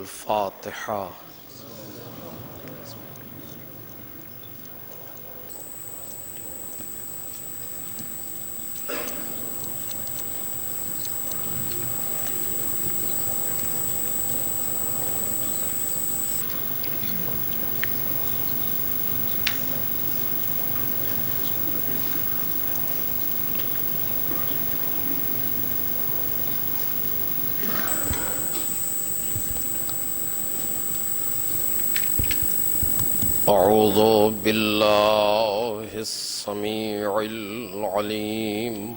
الفاتحة. أعوذ بالله السميع العليم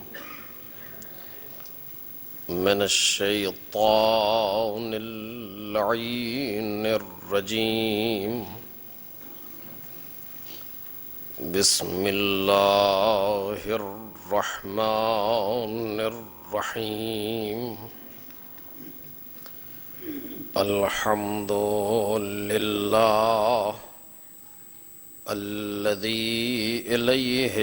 من الشيطان اللعين الرجيم. بسم الله الرحمن الرحيم. الحمد لله الذي إليه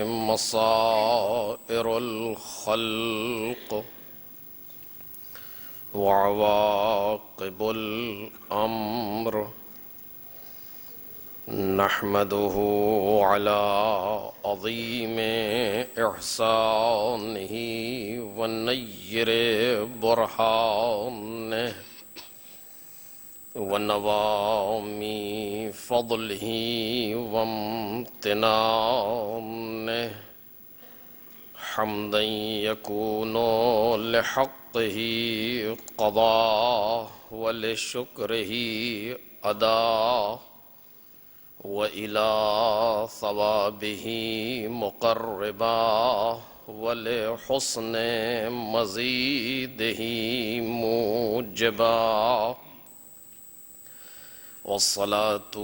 مصائر الخلق وعواقب الأمر. نحمده على عظيم إحسانه ونير برهانه ونوام فضله وامتنانه، حمدا يكون لحقه قضاء ولشكره أداء، وإلى ثوابه مقربا ولحسن مزيده موجبا. والصلاة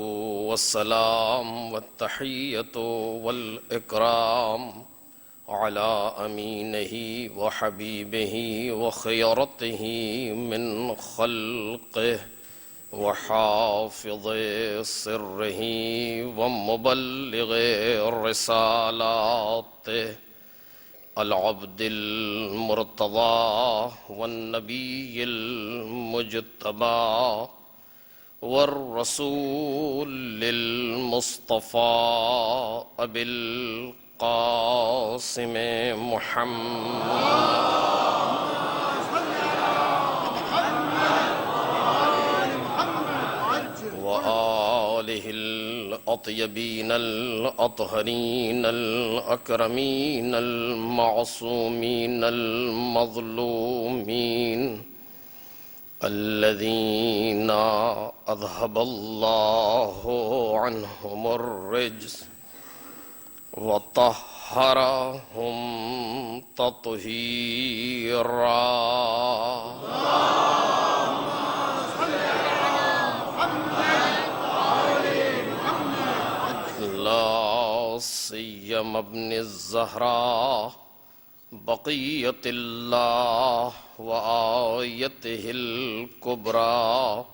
والسلام والتحية والإكرام على أمينه وحبيبه وخيرته من خلقه وحافظ سره ومبلغ رسالاته، العبد المرتضى والنبي المجتبى والرسول المصطفى أبي القاسم محمد وآله الأطيبين الأطهرين الأكرمين المعصومين المظلومين، الذين أذهب الله عنهم الرجس وطهرهم تطهيرا. لا سيما ابن الزهراء بقية الله وآيته الكبرى،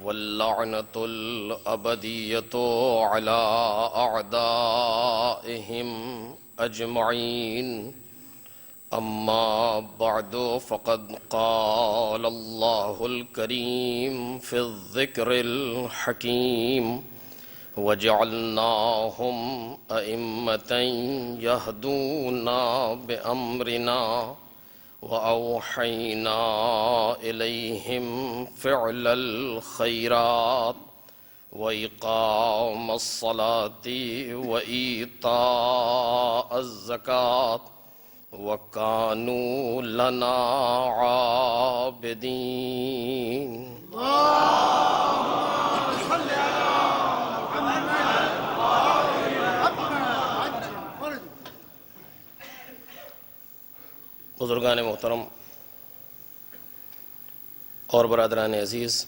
واللعنة الأبدية على أعدائهم أجمعين. أما بعد، فقد قال الله الكريم في الذكر الحكيم: وجعلناهم أئمة يهدون بأمرنا وأوحينا إليهم فعل الخيرات وإقام الصلاة وإيتاء الزكاة وكانوا لنا عابدين. بزرگان محترم اور برادران عزیز،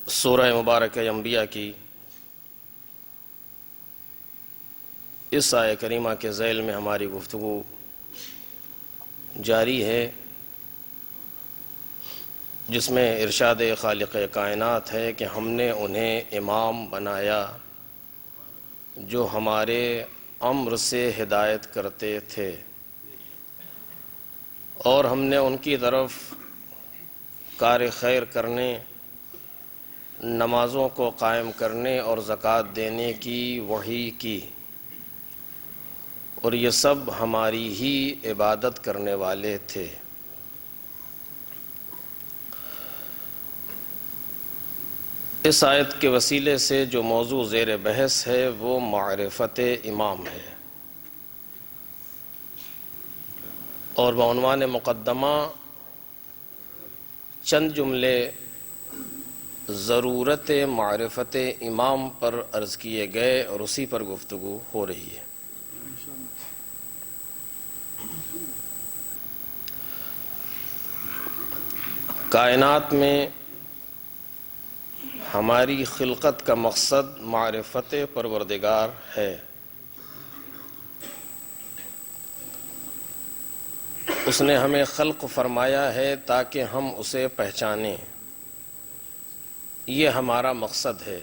سورہ مبارکہ انبیاء کی اس آیہ کریمہ کے ذیل میں ہماری گفتگو جاری ہے، جس میں ارشاد خالق کائنات ہے کہ ہم نے انہیں امام بنایا جو ہمارے امر سے ہدایت کرتے تھے اور ہم نے ان کی طرف کار خیر کرنے، نمازوں کو قائم کرنے اور زکوٰۃ دینے کی وحی کی، اور یہ سب ہماری ہی عبادت کرنے والے تھے۔ اس آیت کے وسیلے سے جو موضوع زیر بحث ہے وہ معرفت امام ہے، اور بعنوان مقدمہ چند جملے ضرورت معرفت امام پر عرض کیے گئے اور اسی پر گفتگو ہو رہی ہے۔ کائنات میں ہماری خلقت کا مقصد معرفت پروردگار ہے۔ اس نے ہمیں خلق فرمایا ہے تاکہ ہم اسے پہچانیں، یہ ہمارا مقصد ہے،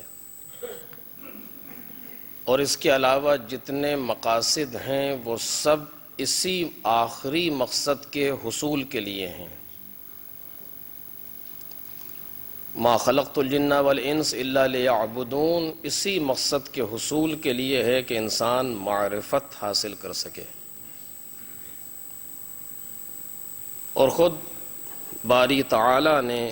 اور اس کے علاوہ جتنے مقاصد ہیں وہ سب اسی آخری مقصد کے حصول کے لیے ہیں۔ ما خلقت الجن والانس الا لیعبدون، اسی مقصد کے حصول کے لیے ہے کہ انسان معرفت حاصل کر سکے۔ اور خود باری تعالی نے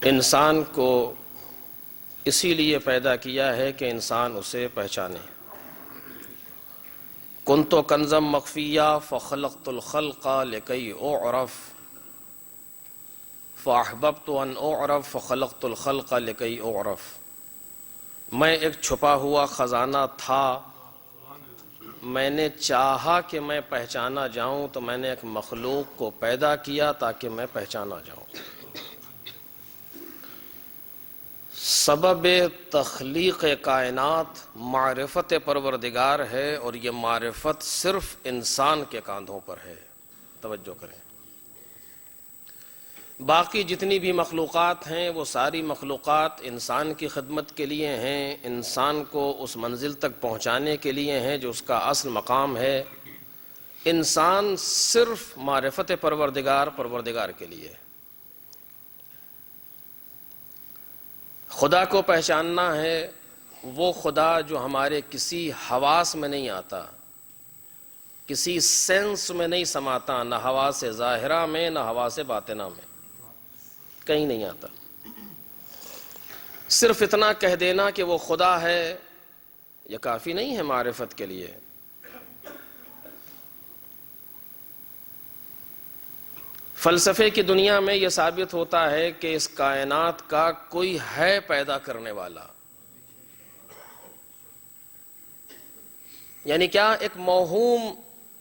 انسان کو اسی لیے پیدا کیا ہے کہ انسان اسے پہچانے۔ کنت کنزا مخفیا فخلقت الخلق لکی اعرف فاحببت ان اعرف فخلقت الخلق لکی اعرف، میں ایک چھپا ہوا خزانہ تھا، میں نے چاہا کہ میں پہچانا جاؤں تو میں نے ایک مخلوق کو پیدا کیا تاکہ میں پہچانا جاؤں۔ سبب تخلیق کائنات معرفت پروردگار ہے، اور یہ معرفت صرف انسان کے کاندھوں پر ہے۔ توجہ کریں، باقی جتنی بھی مخلوقات ہیں وہ ساری مخلوقات انسان کی خدمت کے لیے ہیں، انسان کو اس منزل تک پہنچانے کے لیے ہیں جو اس کا اصل مقام ہے۔ انسان صرف معرفت پروردگار کے لیے۔ خدا کو پہچاننا ہے، وہ خدا جو ہمارے کسی حواس میں نہیں آتا، کسی سینس میں نہیں سماتا، نہ حواس ظاہرہ میں نہ حواس باطنہ میں، کہیں نہیں آتا۔ صرف اتنا کہہ دینا کہ وہ خدا ہے یہ کافی نہیں ہے معرفت کے لیے۔ فلسفے کی دنیا میں یہ ثابت ہوتا ہے کہ اس کائنات کا کوئی ہے پیدا کرنے والا، یعنی کیا ایک موہوم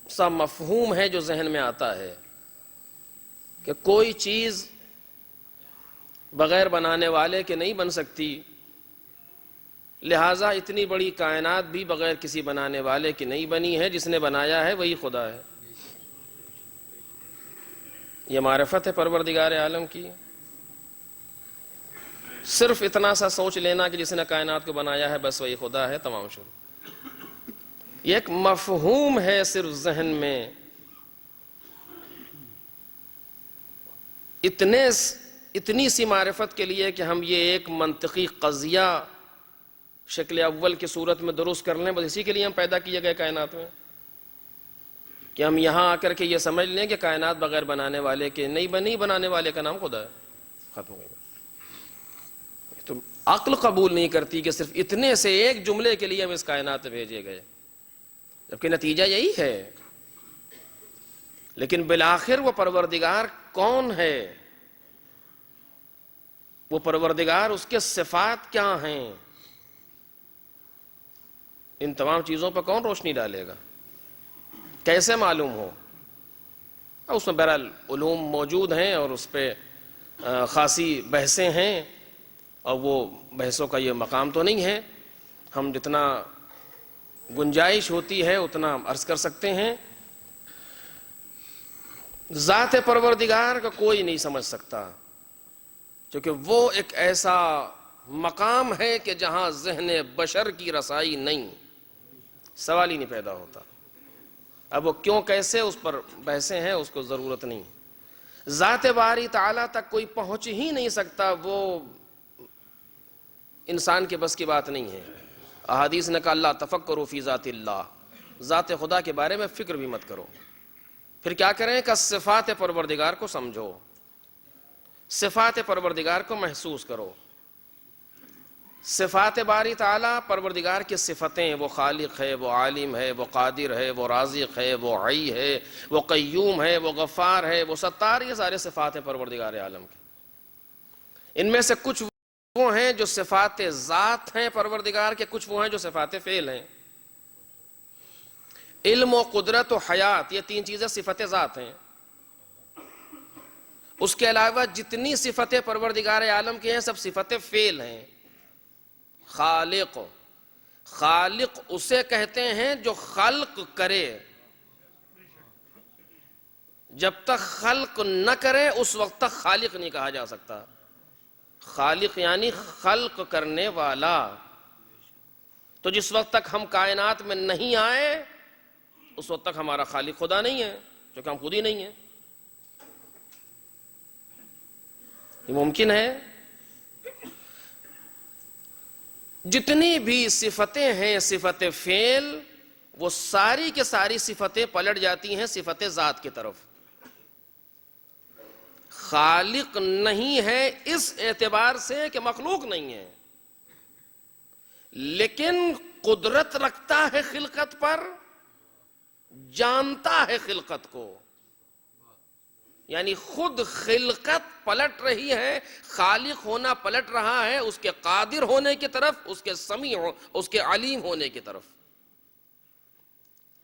سا مفہوم ہے جو ذہن میں آتا ہے کہ کوئی چیز بغیر بنانے والے کے نہیں بن سکتی، لہٰذا اتنی بڑی کائنات بھی بغیر کسی بنانے والے کی نہیں بنی ہے، جس نے بنایا ہے وہی خدا ہے۔ یہ معرفت ہے پروردگار عالم کی۔ صرف اتنا سا سوچ لینا کہ جس نے کائنات کو بنایا ہے بس وہی خدا ہے، تمام شروع۔ یہ ایک مفہوم ہے صرف ذہن میں، اتنی سی معرفت کے لیے کہ ہم یہ ایک منطقی قضیہ شکل اول کی صورت میں درست کر لیں، بس اسی کے لیے ہم پیدا کیے گئے کائنات میں، کہ ہم یہاں آ کر کے یہ سمجھ لیں کہ کائنات بغیر بنانے والے کے نہیں بنی، بنانے والے کا نام خدا ہے، ختم ہو گئی۔ تو عقل قبول نہیں کرتی کہ صرف اتنے سے ایک جملے کے لیے ہم اس کائنات میں بھیجے گئے، جبکہ نتیجہ یہی ہے۔ لیکن بالآخر وہ پروردگار کون ہے، وہ پروردگار، اس کے صفات کیا ہیں، ان تمام چیزوں پر کون روشنی ڈالے گا، کیسے معلوم ہو؟ اس میں بہرحال علوم موجود ہیں اور اس پہ خاصی بحثیں ہیں، اور وہ بحثوں کا یہ مقام تو نہیں ہے، ہم جتنا گنجائش ہوتی ہے اتنا عرض کر سکتے ہیں۔ ذات پروردگار کا کوئی نہیں سمجھ سکتا، کیونکہ وہ ایک ایسا مقام ہے کہ جہاں ذہن بشر کی رسائی نہیں، سوال ہی نہیں پیدا ہوتا. اب وہ کیوں کیسے اس پر بحثیں ہیں، اس کو ضرورت نہیں. ذات باری تعالیٰ تک کوئی پہنچ ہی نہیں سکتا، وہ انسان کے بس کی بات نہیں ہے. احادیث نے کہا اللہ تفکروا فی ذات اللہ، ذات خدا کے بارے میں فکر بھی مت کرو. پھر کیا کریں کہ صفات پروردگار کو سمجھو، صفات پروردگار کو محسوس کرو. صفات باری تعالیٰ پروردگار کی صفتیں، وہ خالق ہے، وہ عالم ہے، وہ قادر ہے، وہ رازق ہے، وہ حی ہے، وہ قیوم ہے، وہ غفار ہے، وہ ستار، یہ سارے صفات ہیں پروردگار عالم کے. ان میں سے کچھ وہ ہیں جو صفات ذات ہیں پروردگار کے، کچھ وہ ہیں جو صفات فعل ہیں. علم و قدرت و حیات، یہ تین چیزیں صفت ذات ہیں. اس کے علاوہ جتنی صفتیں پروردگار عالم کی ہیں سب صفت فعل ہیں. خالق، خالق اسے کہتے ہیں جو خلق کرے. جب تک خلق نہ کرے اس وقت تک خالق نہیں کہا جا سکتا. خالق یعنی خلق کرنے والا. تو جس وقت تک ہم کائنات میں نہیں آئے اس وقت تک ہمارا خالق خدا نہیں ہے، کیونکہ ہم خود ہی نہیں ہیں. یہ ممکن ہے. جتنی بھی صفتیں ہیں صفت فعل، وہ ساری کے ساری صفتیں پلٹ جاتی ہیں صفت ذات کی طرف. خالق نہیں ہے اس اعتبار سے کہ مخلوق نہیں ہے، لیکن قدرت رکھتا ہے خلقت پر، جانتا ہے خلقت کو. یعنی خود خلقت پلٹ رہی ہے، خالق ہونا پلٹ رہا ہے اس کے قادر ہونے کی طرف، اس کے سمیع، اس کے علیم ہونے کی طرف.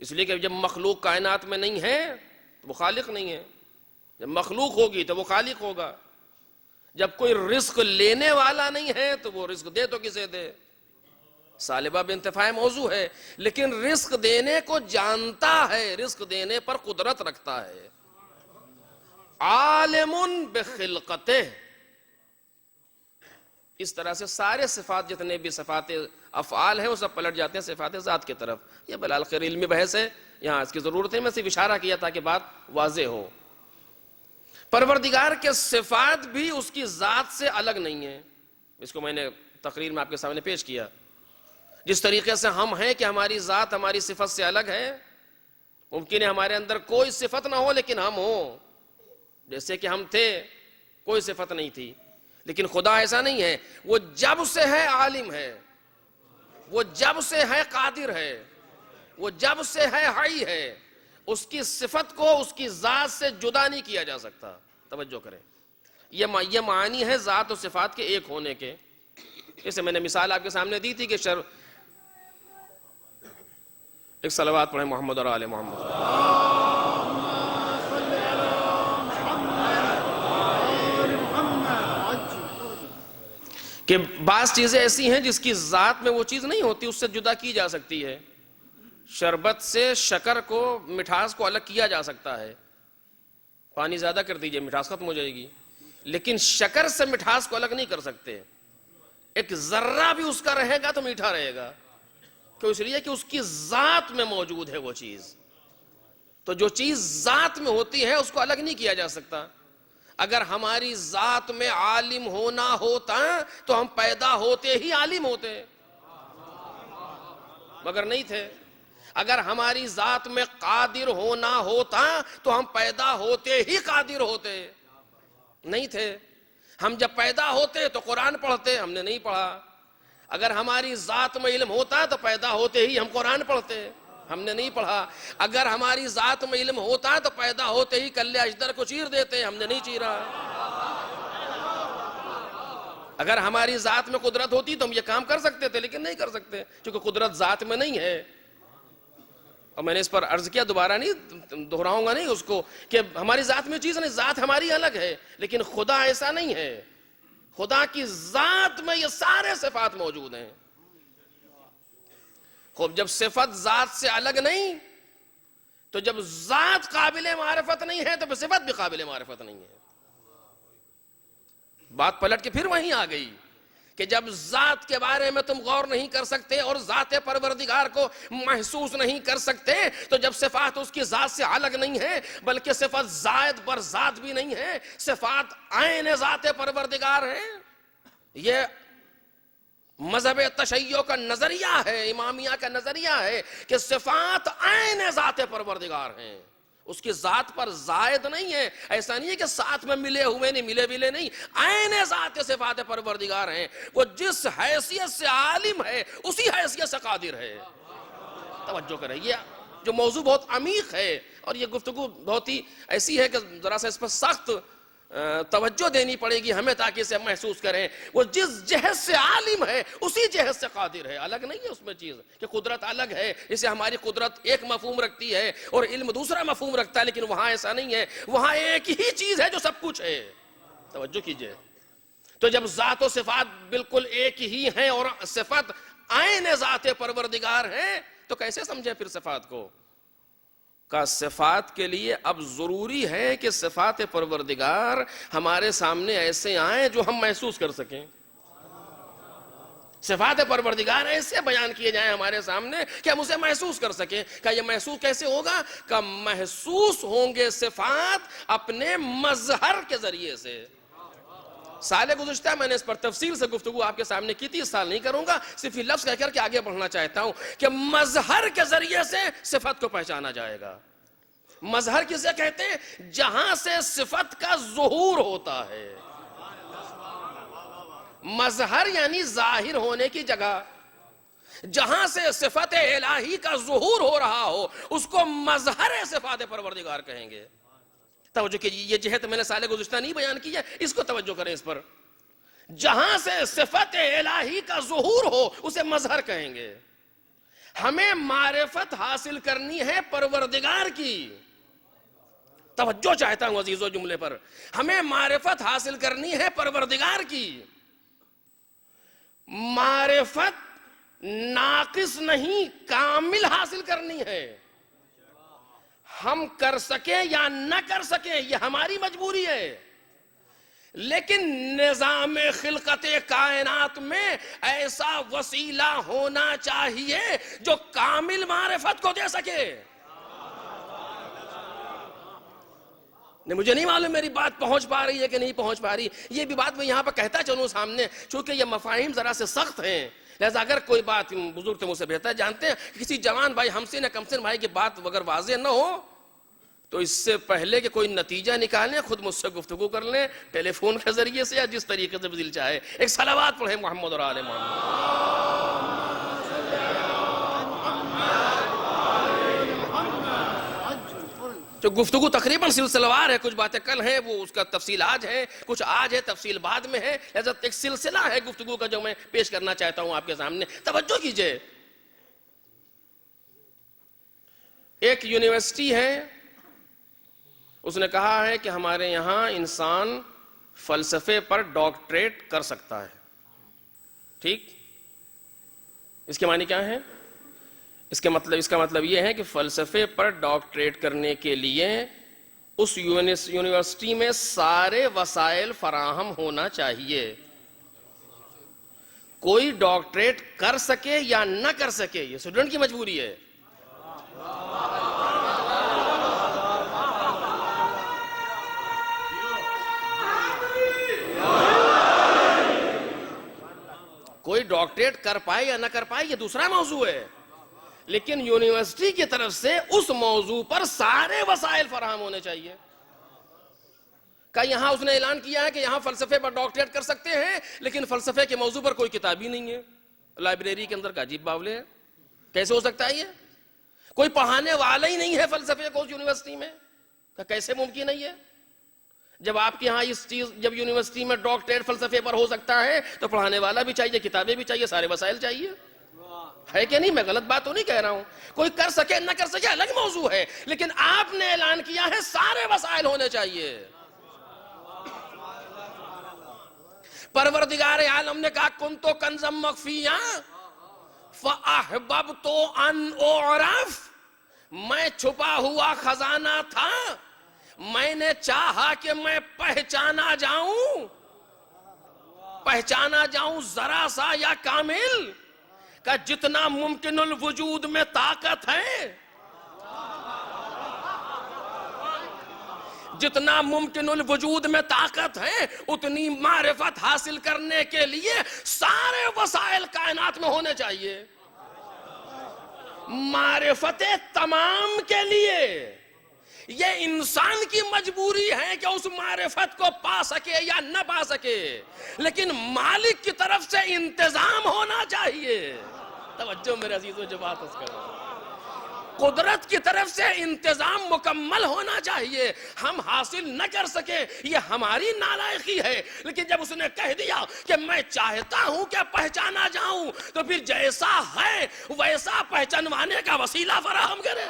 اس لیے کہ جب مخلوق کائنات میں نہیں ہے تو وہ خالق نہیں ہے، جب مخلوق ہوگی تو وہ خالق ہوگا. جب کوئی رزق لینے والا نہیں ہے تو وہ رزق دے تو کسے دے. سالبہ بانتفاع موضوع ہے، لیکن رزق دینے کو جانتا ہے، رزق دینے پر قدرت رکھتا ہے. عالم بخلقتہ. اس طرح سے سارے صفات جتنے بھی صفات افعال ہیں وہ سب پلٹ جاتے ہیں صفات ذات کی طرف. یہ بالآخر علمی بحث ہے، یہاں اس کی ضرورت ہے، میں صرف اشارہ کیا تاکہ بات واضح ہو. پروردگار کے صفات بھی اس کی ذات سے الگ نہیں ہیں. اس کو میں نے تقریر میں آپ کے سامنے پیش کیا. جس طریقے سے ہم ہیں کہ ہماری ذات ہماری صفت سے الگ ہے، ممکن ہے ہمارے اندر کوئی صفت نہ ہو لیکن ہم ہوں. جیسے کہ ہم تھے، کوئی صفت نہیں تھی، لیکن خدا ایسا نہیں ہے. وہ جب سے ہے عالم ہے، وہ جب سے ہے قادر ہے، وہ جب سے ہے حی ہے. اس کی صفت کو اس کی ذات سے جدا نہیں کیا جا سکتا. توجہ کریں، یہ معنی ہے ذات و صفات کے ایک ہونے کے. جیسے میں نے مثال آپ کے سامنے دی تھی کہ ایک صلوات پڑھیں محمد اور آل محمد. کہ بعض چیزیں ایسی ہیں جس کی ذات میں وہ چیز نہیں ہوتی، اس سے جدا کی جا سکتی ہے. شربت سے شکر کو، مٹھاس کو الگ کیا جا سکتا ہے. پانی زیادہ کر دیجئے مٹھاس ختم ہو جائے گی، لیکن شکر سے مٹھاس کو الگ نہیں کر سکتے. ایک ذرہ بھی اس کا رہے گا تو میٹھا رہے گا، کیوں؟ اس لیے کہ اس کی ذات میں موجود ہے وہ چیز. تو جو چیز ذات میں ہوتی ہے اس کو الگ نہیں کیا جا سکتا. اگر ہماری ذات میں عالم ہونا ہوتا تو ہم پیدا ہوتے ہی عالم ہوتے، مگر نہیں تھے. اگر ہماری ذات میں قادر ہونا ہوتا تو ہم پیدا ہوتے ہی قادر ہوتے، نہیں تھے. ہم جب پیدا ہوتے تو قرآن پڑھتے، ہم نے نہیں پڑھا. اگر ہماری ذات میں علم ہوتا تو پیدا ہوتے ہی ہم قرآن پڑھتے، ہم نے نہیں پڑھا. اگر ہماری ذات میں علم ہوتا تو پیدا ہوتے ہی کلے اجدر کو چیر دیتے، ہم نے نہیں چیرا. اگر ہماری ذات میں قدرت ہوتی تو ہم یہ کام کر سکتے تھے، لیکن نہیں کر سکتے کیونکہ قدرت ذات میں نہیں ہے. اور میں نے اس پر عرض کیا، دوبارہ نہیں دہراؤں گا نہیں اس کو، کہ ہماری ذات میں چیز نہیں، ذات ہماری الگ ہے، لیکن خدا ایسا نہیں ہے. خدا کی ذات میں یہ سارے صفات موجود ہیں. خوب جب صفت ذات سے الگ نہیں تو جب ذات قابل معرفت نہیں ہے تو پھر صفت بھی قابل معرفت نہیں ہے. بات پلٹ کے پھر وہیں آ گئی کہ جب ذات کے بارے میں تم غور نہیں کر سکتے اور ذات پروردگار کو محسوس نہیں کر سکتے تو جب صفات اس کی ذات سے الگ نہیں ہے بلکہ صفات زائد بر ذات بھی نہیں ہے، صفات عین ذات پروردگار ہیں. یہ مذہب تشیع کا نظریہ ہے، امامیہ کا نظریہ ہے کہ صفات عین ذات پروردگار ہیں، اس کی ذات پر زائد نہیں ہے. ایسا نہیں ہے کہ ساتھ میں ملے ہوئے نہیں، ملے بلے نہیں، عین ذات صفات پروردگار ہیں. وہ جس حیثیت سے عالم ہے اسی حیثیت سے قادر ہے. توجہ کریں، یہ جو موضوع بہت عمیق ہے اور یہ گفتگو بہت ہی ایسی ہے کہ ذرا سا اس پر سخت توجہ دینی پڑے گی ہمیں تاکہ اسے محسوس کریں. وہ جس جہت سے عالم ہے اسی جہت سے قادر ہے. الگ نہیں ہے اس میں چیز کہ قدرت الگ ہے، اسے ہماری قدرت ایک مفہوم رکھتی ہے اور علم دوسرا مفہوم رکھتا ہے، لیکن وہاں ایسا نہیں ہے. وہاں ایک ہی چیز ہے جو سب کچھ ہے. توجہ کیجئے. تو جب ذات و صفات بالکل ایک ہی ہیں اور صفات عین ذات پروردگار ہیں تو کیسے سمجھیں پھر صفات کو؟ کا صفات کے لیے اب ضروری ہے کہ صفات پروردگار ہمارے سامنے ایسے آئیں جو ہم محسوس کر سکیں. صفات پروردگار ایسے بیان کیے جائیں ہمارے سامنے کہ ہم اسے محسوس کر سکیں. کہ یہ محسوس کیسے ہوگا؟ کہ محسوس ہوں گے صفات اپنے مظہر کے ذریعے سے. سال گزشتہ میں نے اس پر تفصیل سے گفتگو آپ کے سامنے کی تھی، اس سال نہیں کروں گا، صرف یہ لفظ کہہ کر کے آگے بڑھنا چاہتا ہوں کہ مظہر کے ذریعے سے صفت کو پہچانا جائے گا. مظہر کسے کہتے ہیں؟ جہاں سے صفت کا ظہور ہوتا ہے. مظہر یعنی ظاہر ہونے کی جگہ. جہاں سے صفت الہی کا ظہور ہو رہا ہو اس کو مظہر صفات پروردگار کہیں گے. توجہ کیجیے، یہ جہت میں نے سال گزشتہ نہیں بیان کی ہے، اس کو توجہ کریں اس پر. جہاں سے صفت الہی کا ظہور ہو اسے مظہر کہیں گے. ہمیں معرفت حاصل کرنی ہے پروردگار کی. توجہ چاہتا ہوں عزیزو جملے پر. ہمیں معرفت حاصل کرنی ہے پروردگار کی. معرفت ناقص نہیں، کامل حاصل کرنی ہے. ہم کر سکیں یا نہ کر سکیں یہ ہماری مجبوری ہے، لیکن نظام خلقت کائنات میں ایسا وسیلہ ہونا چاہیے جو کامل معرفت کو دے سکے. مجھے نہیں معلوم میری بات پہنچ پا رہی ہے کہ نہیں پہنچ پا رہی. یہ بھی بات میں یہاں پر کہتا چلوں سامنے، چونکہ یہ مفاہیم ذرا سے سخت ہیں، لہذا اگر کوئی بات بزرگ تو مجھ سے بہتر جانتے ہیں، کسی جوان بھائی ہمسن یا کمسن بھائی کی بات اگر واضح نہ ہو تو اس سے پہلے کہ کوئی نتیجہ نکالیں خود مجھ سے گفتگو کر لیں ٹیلی فون کے ذریعے سے یا جس طریقے سے بھی دل چاہے. ایک صلوات پڑھیں محمد اور آل محمد. جو گفتگو تقریباً سلسلہ وار ہے، کچھ باتیں کل ہیں وہ اس کا تفصیل آج ہے، کچھ آج ہے تفصیل بعد میں ہے، لہذا ایک سلسلہ ہے گفتگو کا جو میں پیش کرنا چاہتا ہوں آپ کے سامنے. توجہ کیجئے. ایک یونیورسٹی ہے، اس نے کہا ہے کہ ہمارے یہاں انسان فلسفے پر ڈاکٹریٹ کر سکتا ہے. ٹھیک، اس کے معنی کیا ہے؟ اس کا مطلب یہ ہے کہ فلسفے پر ڈاکٹریٹ کرنے کے لیے اس یونیورسٹی میں سارے وسائل فراہم ہونا چاہیے. کوئی ڈاکٹریٹ کر سکے یا نہ کر سکے یہ اسٹوڈنٹ کی مجبوری ہے. کوئی ڈاکٹریٹ کر پائے یا نہ کر پائے یہ دوسرا موضوع ہے، لیکن یونیورسٹی کی طرف سے اس موضوع پر سارے وسائل فراہم ہونے چاہیے. کہ یہاں اس نے اعلان کیا ہے کہ یہاں فلسفے پر ڈاکٹریٹ کر سکتے ہیں لیکن فلسفے کے موضوع پر کوئی کتاب ہی نہیں ہے لائبریری کے اندر. کا عجیب باولے ہے، کیسے ہو سکتا ہے یہ؟ کوئی پڑھانے والا ہی نہیں ہے فلسفے کو اس یونیورسٹی میں. کیسے ممکن ہے یہ؟ جب آپ کے ہاں اس چیز جب یونیورسٹی میں ڈاکٹریٹ فلسفے پر ہو سکتا ہے تو پڑھانے والا بھی چاہیے، کتابیں بھی چاہیے، سارے وسائل چاہیے. ہے کہ نہیں؟ میں غلط بات تو نہیں کہہ رہا ہوں. کوئی کر سکے نہ کر سکے الگ موضوع ہے، لیکن آپ نے اعلان کیا ہے سارے وسائل ہونے چاہیے. پروردگار عالم نے کہا کنت کنزا مخفیا فاحببت ان اعرف، میں چھپا ہوا خزانہ تھا، میں نے چاہا کہ میں پہچانا جاؤں. پہچانا جاؤں ذرا سا یا کامل، کہ جتنا ممکن الوجود میں طاقت ہے، جتنا ممکن الوجود میں طاقت ہے، اتنی معرفت حاصل کرنے کے لیے سارے وسائل کائنات میں ہونے چاہیے۔ معرفت تمام کے لیے یہ انسان کی مجبوری ہے کہ اس معرفت کو پا سکے یا نہ پا سکے، لیکن مالک کی طرف سے انتظام ہونا چاہیے۔ توجہ میرے عزیزوں، جو بات اس کا قدرت کی طرف سے انتظام مکمل ہونا چاہیے۔ ہم حاصل نہ کر سکے یہ ہماری نالائقی ہے، لیکن جب اس نے کہہ دیا کہ میں چاہتا ہوں کہ پہچانا جاؤں، تو پھر جیسا ہے ویسا پہچانوانے کا وسیلہ فراہم کرے۔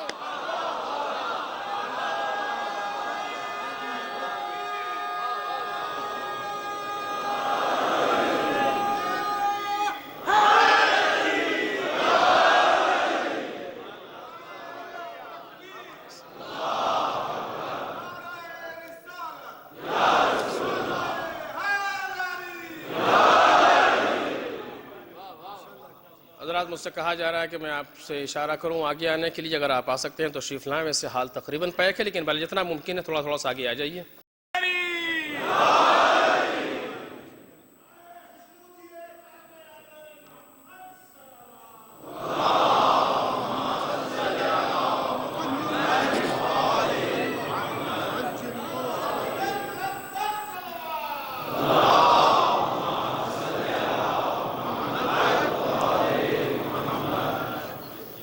حضرات، مجھ سے کہا جا رہا ہے کہ میں آپ سے اشارہ کروں آگے آنے کے لیے، اگر آپ آ سکتے ہیں تو تشریف لائیں۔ ویسے حال تقریباً پیک ہے، لیکن بھلے جتنا ممکن ہے تھوڑا سا آگے آ جائیے۔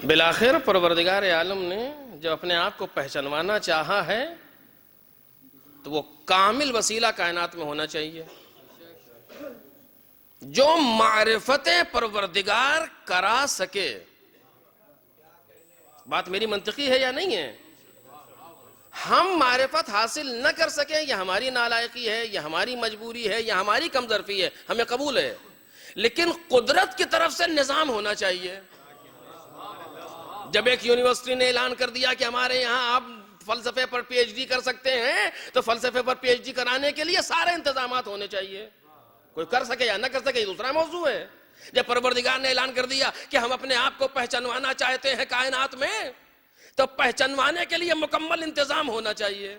بالآخر پروردگار عالم نے جب اپنے آپ کو پہچانوانا چاہا ہے تو وہ کامل وسیلہ کائنات میں ہونا چاہیے جو معرفت پروردگار کرا سکے۔ بات میری منطقی ہے یا نہیں ہے؟ ہم معرفت حاصل نہ کر سکیں، یہ ہماری نالائقی ہے، یہ ہماری مجبوری ہے، یہ ہماری کمظرفی ہے، ہمیں قبول ہے، لیکن قدرت کی طرف سے نظام ہونا چاہیے۔ جب ایک یونیورسٹی نے اعلان کر دیا کہ ہمارے یہاں آپ فلسفے پر پی ایچ ڈی کر سکتے ہیں، تو فلسفے پر پی ایچ ڈی کرانے کے لیے سارے انتظامات ہونے چاہیے۔ کوئی کر سکے یا نہ کر سکے یہ دوسرا موضوع ہے۔ جب پروردگار نے اعلان کر دیا کہ ہم اپنے آپ کو پہچانوانا چاہتے ہیں کائنات میں، تو پہچانوانے کے لیے مکمل انتظام ہونا چاہیے۔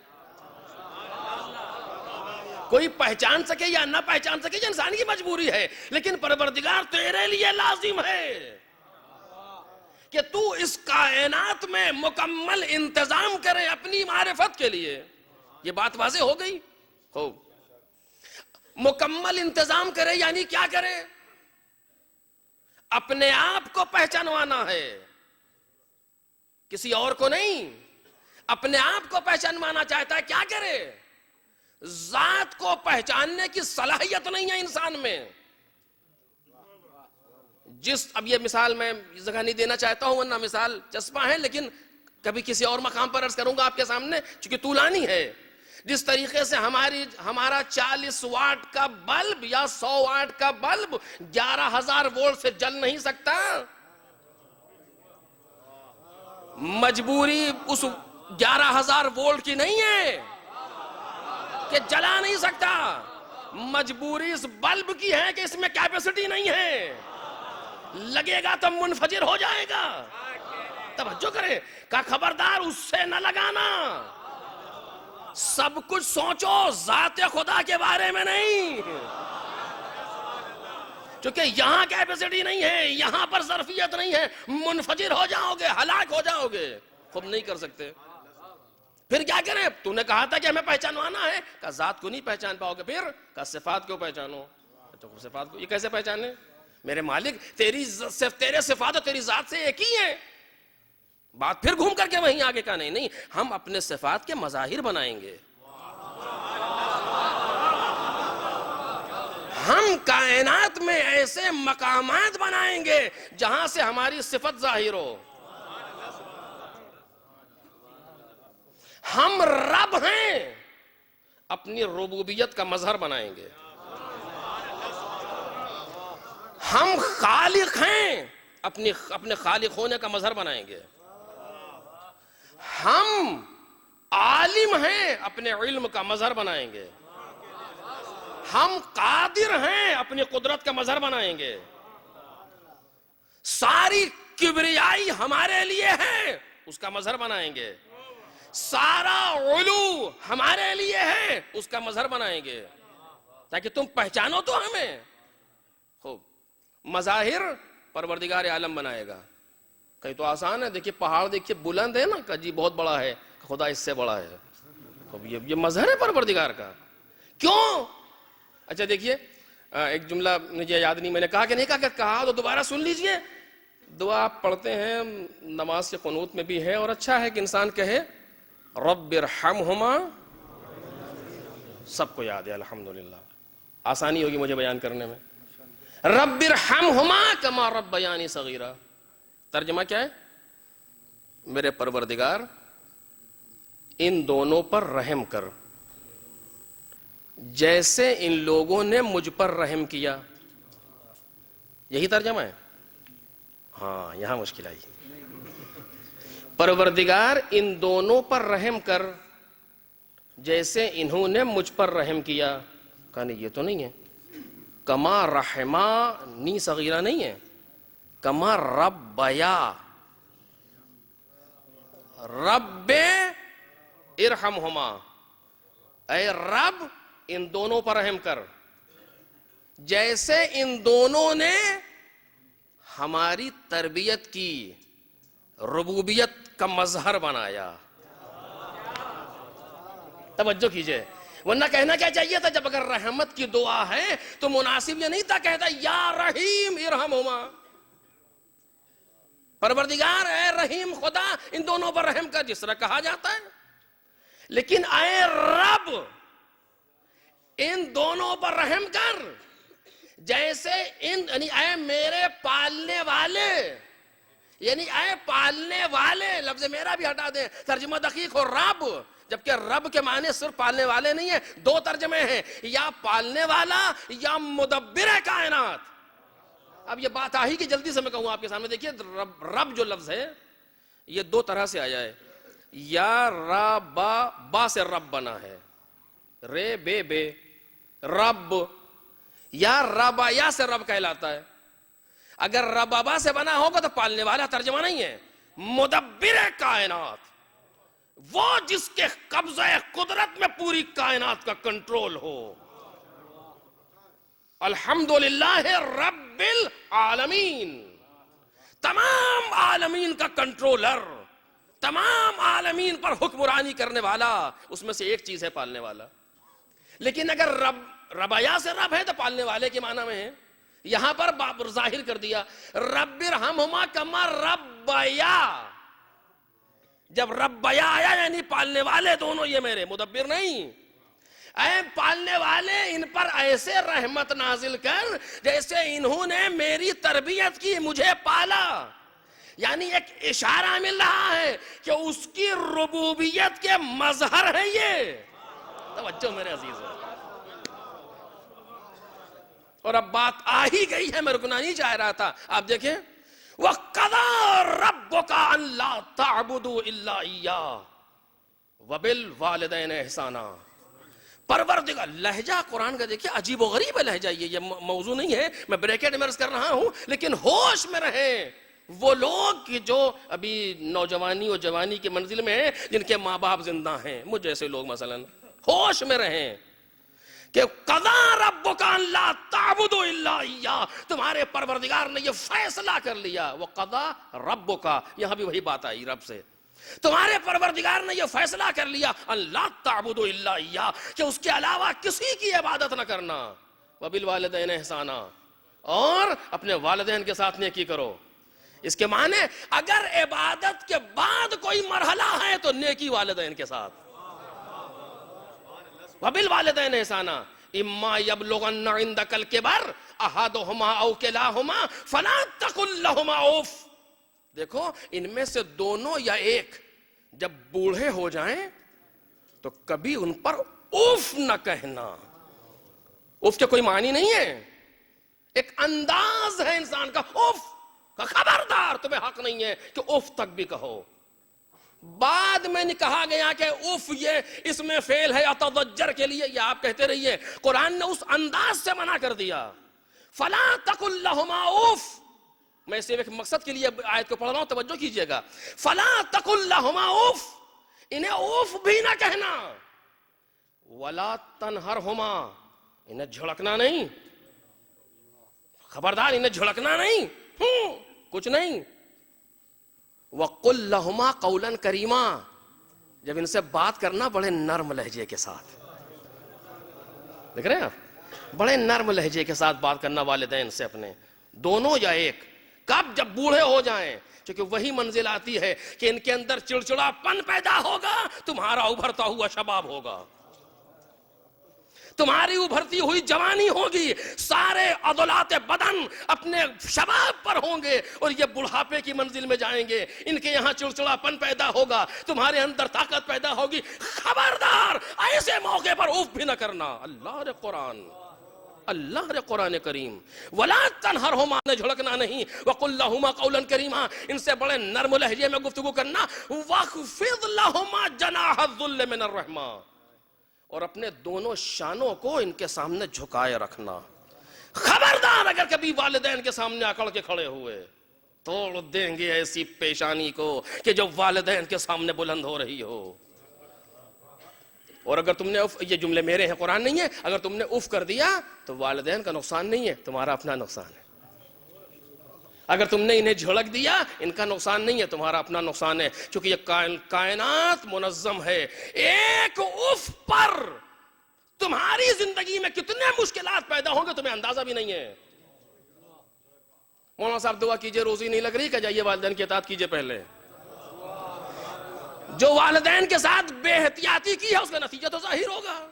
کوئی پہچان سکے یا نہ پہچان سکے یہ انسان کی مجبوری ہے، لیکن پروردگار تیرے لیے لازم ہے کہ تو اس کائنات میں مکمل انتظام کرے اپنی معرفت کے لیے۔ یہ بات واضح ہو گئی؟ ہو مکمل انتظام کرے یعنی کیا کرے؟ اپنے آپ کو پہچانوانا ہے، کسی اور کو نہیں۔ اپنے آپ کو پہچانوانا چاہتا ہے، کیا کرے؟ ذات کو پہچاننے کی صلاحیت نہیں ہے انسان میں۔ اب یہ مثال میں جگہ نہیں دینا چاہتا ہوں ورنہ مثال چسپاں ہے، لیکن کبھی کسی اور مقام پر عرض کروں گا آپ کے سامنے، چونکہ طولانی ہے۔ جس طریقے سے ہمارا 40 واٹ کا بلب یا 100 واٹ کا بلب 11,000 وولٹ سے جل نہیں سکتا، مجبوری اس 11,000 وولٹ کی نہیں ہے کہ جلا نہیں سکتا، مجبوری اس بلب کی ہے کہ اس میں کیپیسٹی نہیں ہے، لگے گا تو منفجر ہو جائے گا۔ توجہ کرے، کہ خبردار اس سے نہ لگانا، سب کچھ سوچو ذات خدا کے بارے میں نہیں، چونکہ یہاں کیپیسٹی نہیں ہے، یہاں پر ظرفیت نہیں ہے، منفجر ہو جاؤ گے، ہلاک ہو جاؤ گے، خود نہیں کر سکتے۔ پھر کیا کریں؟ تو نے کہا تھا کہ ہمیں پہچانوانا ہے، کہ ذات کو نہیں پہچان پاؤ گے، پھر کہ صفات کو پہچانو۔ تو صفات کو یہ کیسے پہچانے؟ میرے مالک تیرے صفات اور تیری ذات سے ایک ہی ہیں۔ بات پھر گھوم کر کے وہیں آگے کا نہیں، ہم اپنے صفات کے مظاہر بنائیں گے، ہم کائنات میں ایسے مقامات بنائیں گے جہاں سے ہماری صفت ظاہر ہو۔ ہم رب ہیں، اپنی ربوبیت کا مظہر بنائیں گے۔ ہم خالق ہیں، اپنے خالق ہونے کا مظہر بنائیں گے۔ ہم عالم ہیں، اپنے علم کا مظہر بنائیں گے۔ ہم قادر ہیں اپنی قدرت کا مظہر بنائیں گے. ساری کبریائی ہمارے لیے ہے، اس کا مظہر بنائیں گے. سارا علو ہمارے لیے ہے، اس کا مظہر بنائیں گے، تاکہ تم پہچانو تو ہمیں. خوب مظاہر پروردگار عالم بنائے گا. کہیں تو آسان ہے، دیکھیے پہاڑ دیکھیے بلند ہے نا، کہ جی بہت بڑا ہے، خدا اس سے بڑا ہے. خوب یہ مظہر ہے پروردگار کا. کیوں؟ اچھا دیکھیے ایک جملہ مجھے یاد نہیں، میں نے کہا کہ نہیں کہا تو دوبارہ سن لیجئے. دعا آپ پڑھتے ہیں نماز کے قنوت میں بھی ہے، اور اچھا ہے کہ انسان کہے رب ارحمہما. سب کو یاد ہے الحمدللہ، آسانی ہوگی مجھے بیان کرنے میں. رب ارحمہما کما ربیانی صغیرا. ترجمہ کیا ہے؟ میرے پروردگار ان دونوں پر رحم کر جیسے ان لوگوں نے مجھ پر رحم کیا. یہی ترجمہ ہے؟ ہاں یہاں مشکل آئی. پروردگار ان دونوں پر رحم کر جیسے انہوں نے مجھ پر رحم کیا. کہا نہیں یہ تو نہیں ہے، کما رحما نی صغیرہ نہیں ہے، کما ربیا. رب ارحمہما، اے رب ان دونوں پر رحم کر جیسے ان دونوں نے ہماری تربیت کی، ربوبیت کا مظہر بنایا. توجہ کیجئے، ورنہ کہنا کیا چاہیے تھا؟ جب اگر رحمت کی دعا ہے تو مناسب یہ نہیں تھا کہتا یا رحیم ارحمہما. پروردگار اے رحیم خدا ان دونوں پر رحم کر، جس طرح کہا جاتا ہے. لیکن اے رب ان دونوں پر رحم کر جیسے یعنی اے میرے پالنے والے، یعنی اے پالنے والے. لفظ میرا بھی ہٹا دیں، ترجمہ دقیق ہو رب، جبکہ رب کے معنی صرف پالنے والے نہیں ہیں. دو ترجمے ہیں، یا پالنے والا یا مدبر کائنات. اب یہ بات آہی کہ جلدی سے میں کہوں آپ کے سامنے. دیکھیے رب جو لفظ ہے یہ دو طرح سے آیا ہے. یا با سے رب بنا ہے، رے بے رب، یا ربایا سے رب کہلاتا ہے. اگر ربابا سے بنا ہوگا تو پالنے والا ترجمہ نہیں ہے، مدبر کائنات، وہ جس کے قبضہ قدرت میں پوری کائنات کا کنٹرول ہو. الحمدللہ رب العالمین، تمام عالمین کا کنٹرولر، تمام عالمین پر حکمرانی کرنے والا. اس میں سے ایک چیز ہے پالنے والا. لیکن اگر ربایا سے رب ہے تو پالنے والے کے معنی میں ہے. یہاں پر ظاہر کر دیا رب ارحمہما کما ربیا. جب ربیا آیا یعنی پالنے والے دونوں یہ میرے، مدبر نہیں. اے پالنے والے ان پر ایسے رحمت نازل کر جیسے انہوں نے میری تربیت کی، مجھے پالا. یعنی ایک اشارہ مل رہا ہے کہ اس کی ربوبیت کے مظہر ہے یہ. توجہ میرے عزیز. اور اب بات آ ہی گئی ہے، میں رکنا نہیں چاہ رہا تھا. آپ دیکھیں وَقَضَىٰ رَبُّكَ أَلَّا تَعْبُدُوا إِلَّا إِيَّاهُ وَبِالْوَالِدَيْنِ إِحْسَانًا. پروردگار، لہجہ قرآن کا دیکھیں عجیب و غریب ہے لہجہ. یہ موضوع نہیں ہے، میں بریکٹ میں عرض کر رہا ہوں، لیکن ہوش میں رہیں وہ لوگ جو ابھی نوجوانی اور جوانی کی منزل میں ہیں، جن کے ماں باپ زندہ ہیں، مجھ جیسے لوگ مثلا. ہوش میں رہیں کہ قضا ربک الا تعبدوا الا ایاہ، تمہارے پروردگار نے یہ فیصلہ کر لیا. وہ قضا ربک، یہاں بھی وہی بات آئی رب سے. تمہارے پروردگار نے یہ فیصلہ کر لیا الا تعبدوا الا ایاہ، کہ اس کے علاوہ کسی کی عبادت نہ کرنا. وبالوالدین احسانا، اور اپنے والدین کے ساتھ نیکی کرو. اس کے معنی اگر عبادت کے بعد کوئی مرحلہ ہے تو نیکی والدین کے ساتھ. وبالوالدین احسانا اما یبلغن عندک الکبر احدہما او کلاہما فلا تقل لہما اف. دیکھو ان میں سے دونوں یا ایک جب بوڑھے ہو جائیں تو کبھی ان پر اف نہ کہنا. اف کے کوئی معنی نہیں ہے، ایک انداز ہے انسان کا. اف، خبردار تمہیں حق نہیں ہے کہ اف تک بھی کہو. بعد میں نہیں کہا گیا کہ اف یہ اس میں فعل ہے اتضجر کے لیے، یہ آپ کہتے رہیے. قرآن نے اس انداز سے منع کر دیا. فلا تقل لہما اف. میں صرف ایک مقصد کے لیے آیت کو پڑھ رہا ہوں، توجہ کیجئے گا. فلا تقل لہما اف، انہیں اف بھی نہ کہنا. ولا تنہرہما، انہیں جھڑکنا نہیں، خبردار انہیں جھڑکنا نہیں، کچھ نہیں. وَقُلْ لَهُمَا قَوْلًا كَرِيمًا، جب ان سے بات کرنا بڑے نرم لہجے کے ساتھ. دیکھ رہے ہیں آپ، بڑے نرم لہجے کے ساتھ بات کرنا والدین سے اپنے، دونوں یا ایک. کب؟ جب بوڑھے ہو جائیں، کیونکہ وہی منزل آتی ہے کہ ان کے اندر چڑچڑا پن پیدا ہوگا، تمہارا ابھرتا ہوا شباب ہوگا، تمہاری ابھرتی ہوئی جوانی ہوگی، سارے عضلات بدن اپنے شباب پر ہوں گے اور یہ بڑھاپے کی منزل میں جائیں گے. ان کے یہاں چڑچڑا پن پیدا ہوگا، تمہارے اندر طاقت پیدا ہوگی. خبردار ایسے موقع پر اف بھی نہ کرنا. اللہ رے قرآن، اللہ رے قرآن کریم. ولا تنہرہما، نے جھڑکنا نہیں. وقل لہما قولا کریما، ان سے بڑے نرم لہجے میں گفتگو کرنا. واخفض لہما جناح الذل من الرحمہ، اور اپنے دونوں شانوں کو ان کے سامنے جھکائے رکھنا. خبردار اگر کبھی والدین کے سامنے اکڑ کے کھڑے ہوئے، توڑ دیں گے ایسی پیشانی کو کہ جو والدین کے سامنے بلند ہو رہی ہو. اور اگر تم نے یہ جملے میرے ہیں، قرآن نہیں ہے، اگر تم نے اف کر دیا تو والدین کا نقصان نہیں ہے، تمہارا اپنا نقصان ہے. اگر تم نے انہیں جھڑک دیا، ان کا نقصان نہیں ہے، تمہارا اپنا نقصان ہے. چونکہ یہ کائنات منظم ہے. ایک اف پر تمہاری زندگی میں کتنے مشکلات پیدا ہوں گے تمہیں اندازہ بھی نہیں ہے. مولانا صاحب دعا کیجئے، روزی نہیں لگ رہی، کہ جائیے والدین کی اطاعت کیجئے. پہلے جو والدین کے ساتھ بے احتیاطی کی ہے اس کا نتیجہ تو ظاہر ہوگا.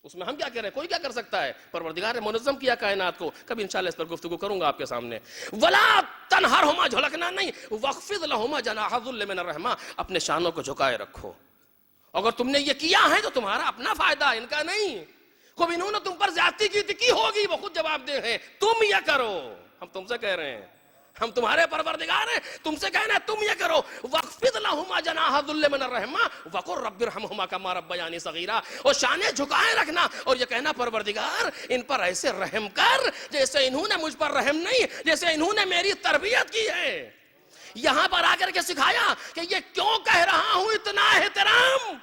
اس میں ہم کیا کر رہے ہیں؟ کوئی کیا کر سکتا ہے؟ پروردگار نے منظم کیا کائنات کو. کبھی انشاءاللہ اس پر گفتگو کروں گا آپ کے سامنے. ولا تنہرہما، جھڑکنا نہیں. واخفض لہما جناح الذل من الرحمہ، اپنے شانوں کو جھکائے رکھو. اگر تم نے یہ کیا ہے تو تمہارا اپنا فائدہ، ان کا نہیں. خوب انہوں نے تم پر زیادتی کی ہوگی، وہ خود جواب دہ ہیں. تم یہ کرو، ہم تم سے کہہ رہے ہیں، ہم تمہارے پروردگار ہیں، تم سے کہنا ہے تم یہ کرو. واخفض لہما جناح الذل من الرحمہ وقل رب ارحمہما کما ربیانی صغیرا، اور شانیں جھکائے رکھنا اور یہ کہنا پروردگار ان پر ایسے رحم کر جیسے انہوں نے مجھ پر رحم نہیں، جیسے انہوں نے میری تربیت کی ہے. یہاں پر آ کر کے سکھایا کہ یہ کیوں کہہ رہا ہوں اتنا احترام.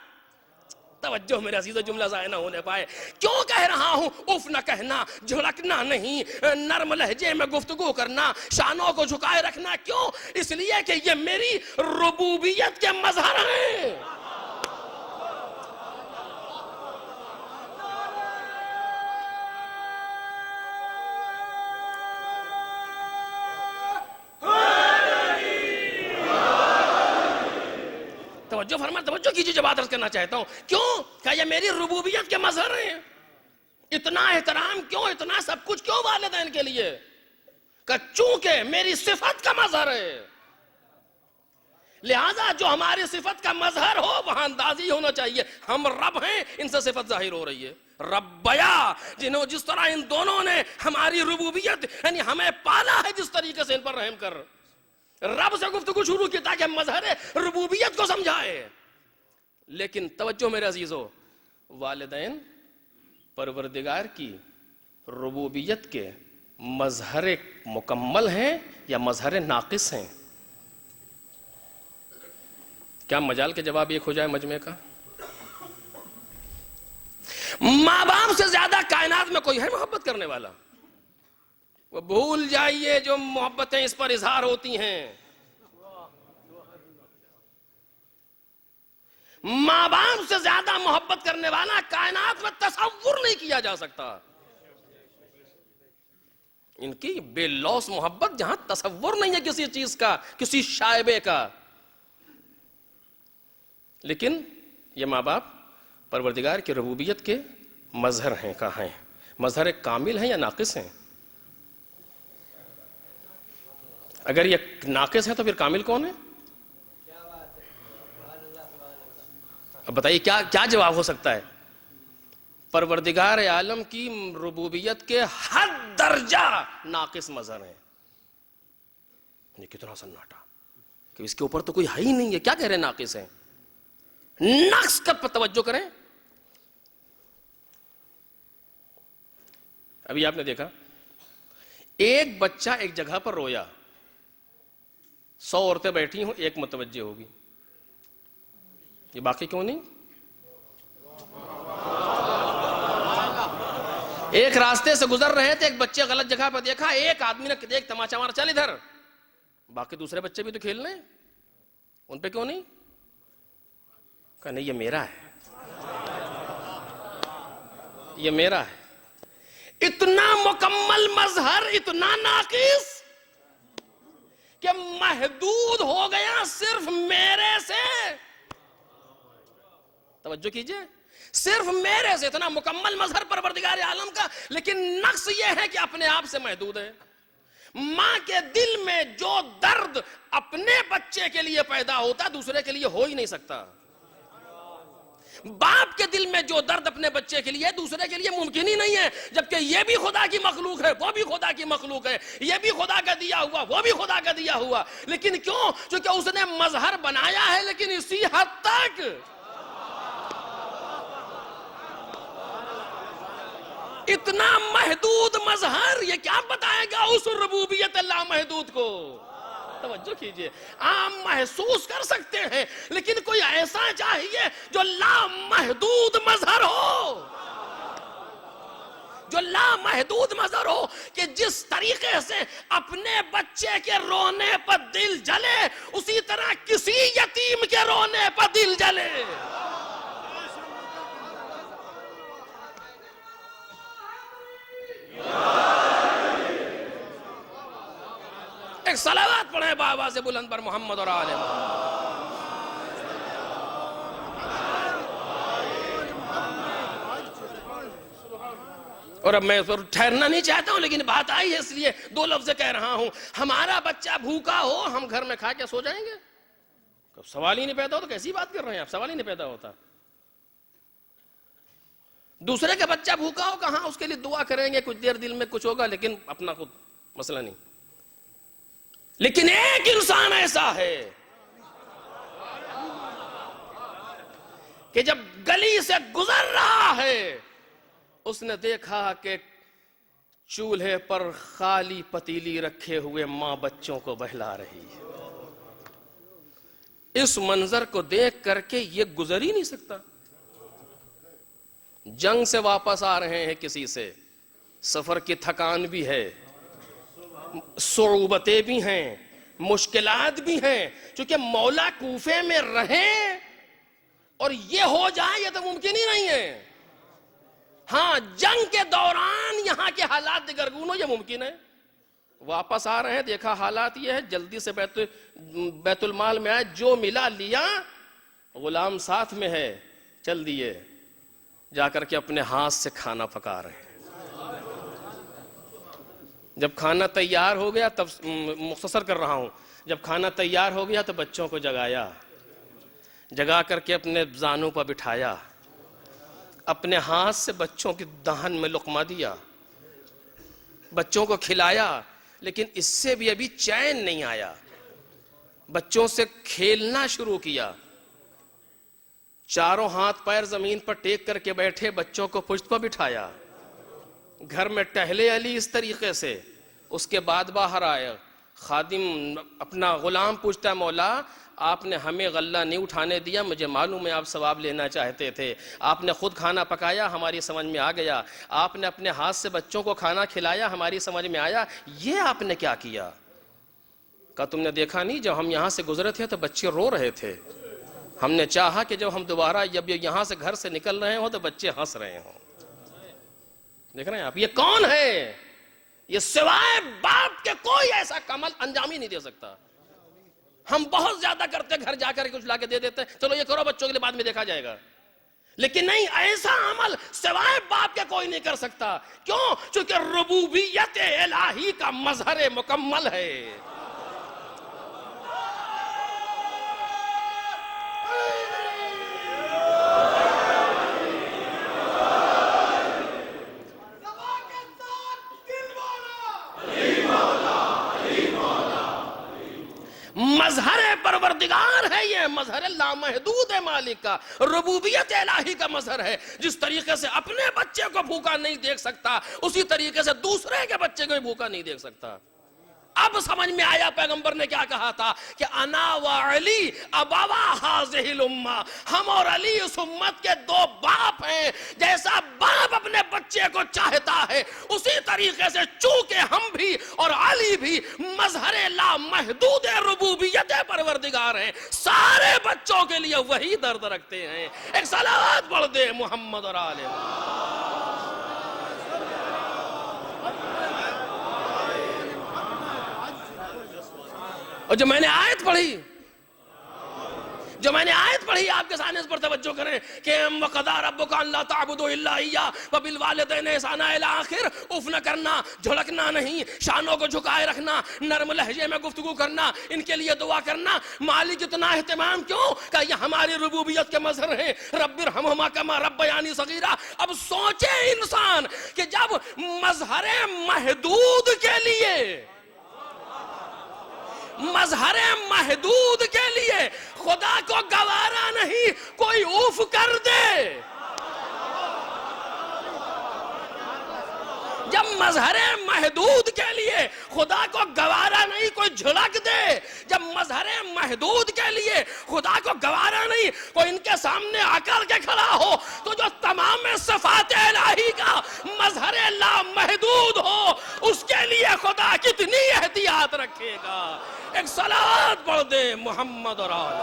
توجہ میرے عزیزو، جملہ ضائع نہ ہونے پائے. کیوں کہہ رہا ہوں؟ اف نہ کہنا، جھڑکنا نہیں، نرم لہجے میں گفتگو کرنا، شانوں کو جھکائے رکھنا. کیوں؟ اس لیے کہ یہ میری ربوبیت کے مظہر ہیں. توجہ فرما، توجہ کیجیے جو بات عرض کرنا چاہتا ہوں. کیوں کہ یہ میری ربوبیت کے مظہر ہیں. اتنا احترام کیوں، اتنا سب کچھ کیوں والدین کے لیے؟ کہ چونکہ میری صفت کا مظہر ہے، لہذا جو ہماری صفت کا مظہر ہو وہاں اندازی ہونا چاہیے. ہم رب ہیں، ان سے صفت ظاہر ہو رہی ہے. ربیا، جس طرح ان دونوں نے ہماری ربوبیت یعنی ہمیں پالا ہے، جس طریقے سے ان پر رحم کر رب سے گفتگو شروع کی تاکہ مظہر ربوبیت کو سمجھائے. لیکن توجہ میرے عزیزو، والدین پروردگار کی ربوبیت کے مظہر مکمل ہیں یا مظہر ناقص ہیں؟ کیا مجال کے جواب ایک ہو جائے مجمع کا؟ ماں باپ سے زیادہ کائنات میں کوئی ہے محبت کرنے والا؟ وہ بھول جائیے جو محبتیں اس پر اظہار ہوتی ہیں. ماں باپ سے زیادہ محبت کرنے والا کائنات میں تصور نہیں کیا جا سکتا. ان کی بے لوث محبت جہاں تصور نہیں ہے کسی چیز کا، کسی شائبے کا. لیکن یہ ماں باپ پروردگار کی ربوبیت کے مظہر ہیں. کہاں ہیں؟ مظہر کامل ہیں یا ناقص ہیں؟ اگر یہ ناقص ہے تو پھر کامل کون ہے؟ اب بتائیے کیا جواب ہو سکتا ہے؟ پروردگار عالم کی ربوبیت کے حد درجہ ناقص مظہر ہیں. یہ کتنا سناٹا! کہ اس کے اوپر تو کوئی ہے ہی نہیں ہے، کیا کہہ رہے ہیں ناقص ہیں؟ نقص پر توجہ کریں. ابھی آپ نے دیکھا ایک بچہ ایک جگہ پر رویا، 100 عورتیں بیٹھی ہوں، ایک متوجہ ہوگی، یہ باقی کیوں نہیں؟ ایک راستے سے گزر رہے تھے، ایک بچے غلط جگہ پر دیکھا، ایک آدمی نے دیکھ تماشا مارا، چل ادھر، باقی دوسرے بچے بھی تو کھیل رہے ہیں، ان پہ کیوں نہیں؟ کہا نہیں، یہ میرا ہے، یہ میرا ہے. اتنا مکمل مظہر، اتنا ناقص کہ محدود ہو گیا صرف میرے سے. توجہ کیجئے، صرف میرے سے اتنا مکمل مظہر پروردگار عالم کا، لیکن نقص یہ ہے کہ اپنے آپ سے محدود ہے. ماں کے دل میں جو درد اپنے بچے کے لیے پیدا ہوتا دوسرے کے لیے ہو ہی نہیں سکتا. باپ کے دل میں جو درد اپنے بچے کے لیے دوسرے کے لیے ممکن ہی نہیں ہے، جبکہ یہ بھی خدا کی مخلوق ہے، وہ بھی خدا کی مخلوق ہے، یہ بھی خدا کا دیا ہوا، وہ بھی خدا کا دیا ہوا. لیکن کیوں؟ چونکہ اس نے مظہر بنایا ہے، لیکن اسی حد تک. اتنا محدود مظہر، یہ کیا بتائے گا اس ربوبیت لامحدود کو؟ توجہ کیجئے، عام محسوس کر سکتے ہیں، لیکن کوئی ایسا چاہیے جو لامحدود مظہر ہو، جو لامحدود مظہر ہو، کہ جس طریقے سے اپنے بچے کے رونے پر دل جلے اسی طرح کسی یتیم کے رونے پر دل جلے. ایک صلوات پڑھیں بابا سے بلند پر محمد اور آل محمد. اور اب میں ٹھہرنا نہیں چاہتا ہوں، لیکن بات آئی ہے اس لیے 2 لفظ کہہ رہا ہوں. ہمارا بچہ بھوکا ہو، ہم گھر میں کھا کے سو جائیں گے؟ سوال ہی نہیں پیدا ہوتا. کیسی بات کر رہے ہیں آپ؟ سوال ہی نہیں پیدا ہوتا. دوسرے کا بچہ بھوکا ہو، کہاں اس کے لیے دعا کریں گے، کچھ دیر دل میں کچھ ہوگا، لیکن اپنا خود مسئلہ نہیں. لیکن ایک انسان ایسا ہے کہ جب گلی سے گزر رہا ہے اس نے دیکھا کہ چولہے پر خالی پتیلی رکھے ہوئے ماں بچوں کو بہلا رہی ہے. اس منظر کو دیکھ کر کے یہ گزر ہی نہیں سکتا. جنگ سے واپس آ رہے ہیں، کسی سے سفر کی تھکان بھی ہے، صعوبتیں بھی ہیں، مشکلات بھی ہیں، چونکہ مولا کوفے میں رہیں اور یہ ہو جائے یہ تو ممکن ہی نہیں ہے. ہاں، جنگ کے دوران یہاں کے حالات دگرگون ہو، یہ ممکن ہے. واپس آ رہے ہیں، دیکھا حالات یہ ہے، جلدی سے بیت المال میں آئے، جو ملا لیا، غلام ساتھ میں ہے، چل دیے، جا کر کے اپنے ہاتھ سے کھانا پکا رہے ہیں. جب کھانا تیار ہو گیا، تب مختصر کر رہا ہوں، جب کھانا تیار ہو گیا تو بچوں کو جگایا، جگا کر کے اپنے زانوں پر بٹھایا، اپنے ہاتھ سے بچوں کی دہن میں لقمہ دیا، بچوں کو کھلایا. لیکن اس سے بھی ابھی چین نہیں آیا، بچوں سے کھیلنا شروع کیا. چاروں ہاتھ پیر زمین پر ٹیک کر کے بیٹھے، بچوں کو پشت پر بٹھایا، گھر میں ٹہلے علی اس طریقے سے. اس کے بعد باہر آئے، خادم اپنا غلام پوچھتا ہے، مولا آپ نے ہمیں غلہ نہیں اٹھانے دیا، مجھے معلوم ہے آپ ثواب لینا چاہتے تھے، آپ نے خود کھانا پکایا، ہماری سمجھ میں آ گیا، آپ نے اپنے ہاتھ سے بچوں کو کھانا کھلایا، ہماری سمجھ میں آیا، یہ آپ نے کیا کیا؟ کہا تم نے دیکھا نہیں، جب ہم یہاں سے گزرے تھے تو بچے رو رہے تھے، ہم نے چاہا کہ جب ہم دوبارہ جب یہاں سے گھر سے نکل رہے ہوں تو بچے ہنس رہے ہوں. دیکھ رہے ہیں آپ، یہ کون ہے؟ یہ سوائے باپ کے کوئی ایسا عمل انجام ہی نہیں دے سکتا. ہم بہت زیادہ کرتے، گھر جا کر کچھ لا کے دے دیتے، چلو یہ کرو بچوں کے لیے، بعد میں دیکھا جائے گا. لیکن نہیں، ایسا عمل سوائے باپ کے کوئی نہیں کر سکتا. کیوں؟ چونکہ ربوبیت الہی کا مظہر مکمل ہے. مظہر لامحدود مالک کا، ربوبیت الہی کا مظہر ہے. جس طریقے سے اپنے بچے کو بھوکا نہیں دیکھ سکتا، اسی طریقے سے دوسرے کے بچے کو بھی بھوکا نہیں دیکھ سکتا. اب سمجھ میں آیا پیغمبر نے کیا کہا تھا کہ انا و علی ابوا ہذہ الامہ، ہم اور علی اس امت کے دو باپ ہیں. جیسا باپ اپنے بچے کو چاہتا ہے، اسی طریقے سے چونکہ ہم بھی اور علی بھی مظہر لامحدود ربوبیت پروردگار ہیں، سارے بچوں کے لیے وہی درد رکھتے ہیں. ایک صلوات پڑھ دے محمد اور آل محمد. اور جو میں نے آیت پڑھی آپ کے سامنے اس پر توجہ کریں کہ وَقَضَىٰ رَبُّكَ أَلَّا تَعْبُدُوا إِلَّا إِيَّاهُ وَبِالْوَالِدَيْنِ إِحْسَانًا إِلَىٰ آخر. اف نہ کرنا، جھڑکنا نہیں، شانوں کو جھکائے رکھنا، نرم لہجے میں گفتگو کرنا، ان کے لیے دعا کرنا. مالک اتنا اہتمام کیوں؟ کہ یہ ہماری ربوبیت کے مظہر ہیں. رب ارحمہما کما ربیانی صغیرا. اب سوچے انسان کہ جب مظہر محدود کے لیے خدا کو گوارا نہیں کوئی اوف کر دے، جب مظہر محدود کے لیے خدا کو گوارا نہیں کوئی جھڑک دے، جب مظہر محدود کے لیے خدا کو گوارا نہیں کوئی ان کے سامنے آ کر کے کھڑا ہو، تو جو تمام صفات الہی کا مظہر لامحدود ہو اس کے لیے خدا کتنی احتیاط رکھے گا. ایک صلوات پڑھ دے محمد اور آل.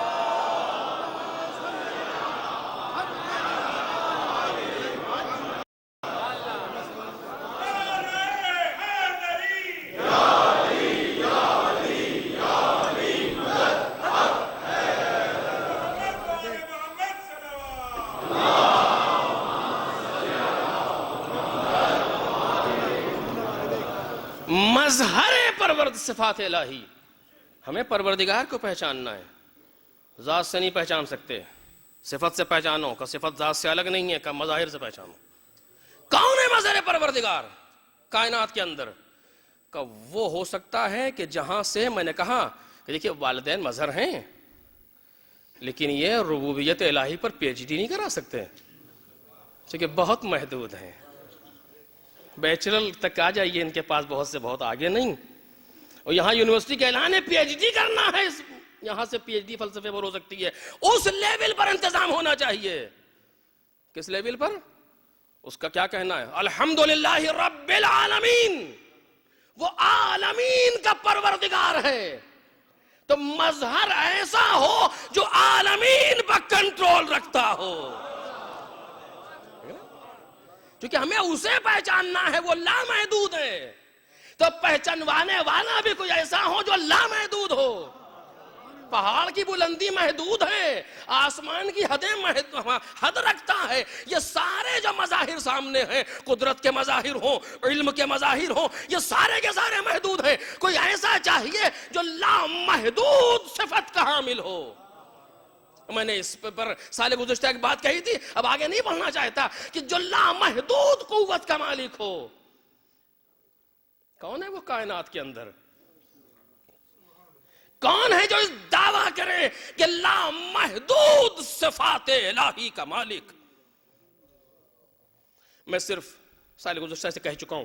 مظہر پرورد صفات الہی، ہمیں پروردگار کو پہچاننا ہے. ذات سے نہیں پہچان سکتے، صفت سے پہچانو. کہ صفت ذات سے الگ نہیں ہے، کہ مظاہر سے پہچانو. کون ہے مظہر پروردگار کائنات کے اندر؟ کہ وہ ہو سکتا ہے کہ جہاں سے میں نے کہا کہ دیکھیں والدین مظہر ہیں، لیکن یہ ربوبیت الہی پر پی ایچ ڈی نہیں کرا سکتے، چونکہ بہت محدود ہیں. بیچلر تک آ جائیے ان کے پاس، بہت سے بہت آگے نہیں. اور یہاں یونیورسٹی کا اعلان ہے پی ایچ ڈی کرنا ہے، یہاں سے پی ایچ ڈی فلسفے پر ہو سکتی ہے. اس لیول پر انتظام ہونا چاہیے. کس لیول پر؟ اس کا کیا کہنا ہے؟ الحمدللہ رب العالمین، وہ عالمین کا پروردگار ہے. تو مظہر ایسا ہو جو عالمین پر کنٹرول رکھتا ہو، کیونکہ ہمیں اسے پہچاننا ہے، وہ لامحدود ہے. تو پہچانوانے والا بھی کوئی ایسا ہو جو لامحدود ہو. پہاڑ کی بلندی محدود ہے، آسمان کی حد رکھتا ہے. یہ سارے جو مظاہر سامنے ہیں، قدرت کے مظاہر ہوں، علم کے مظاہر ہوں، یہ سارے کے سارے محدود ہیں. کوئی ایسا چاہیے جو لامحدود صفت کا حامل ہو. میں نے اس پر سال گزشتہ ایک بات کہی تھی، اب آگے نہیں بڑھنا چاہتا، کہ جو لامحدود قوت کا مالک ہو. کون ہے وہ کائنات کے اندر؟ کون ہے جو اس دعویٰ کرے کہ لامحدود صفات الہی کا مالک؟ میں صرف سال گزشتہ سے کہہ چکا ہوں،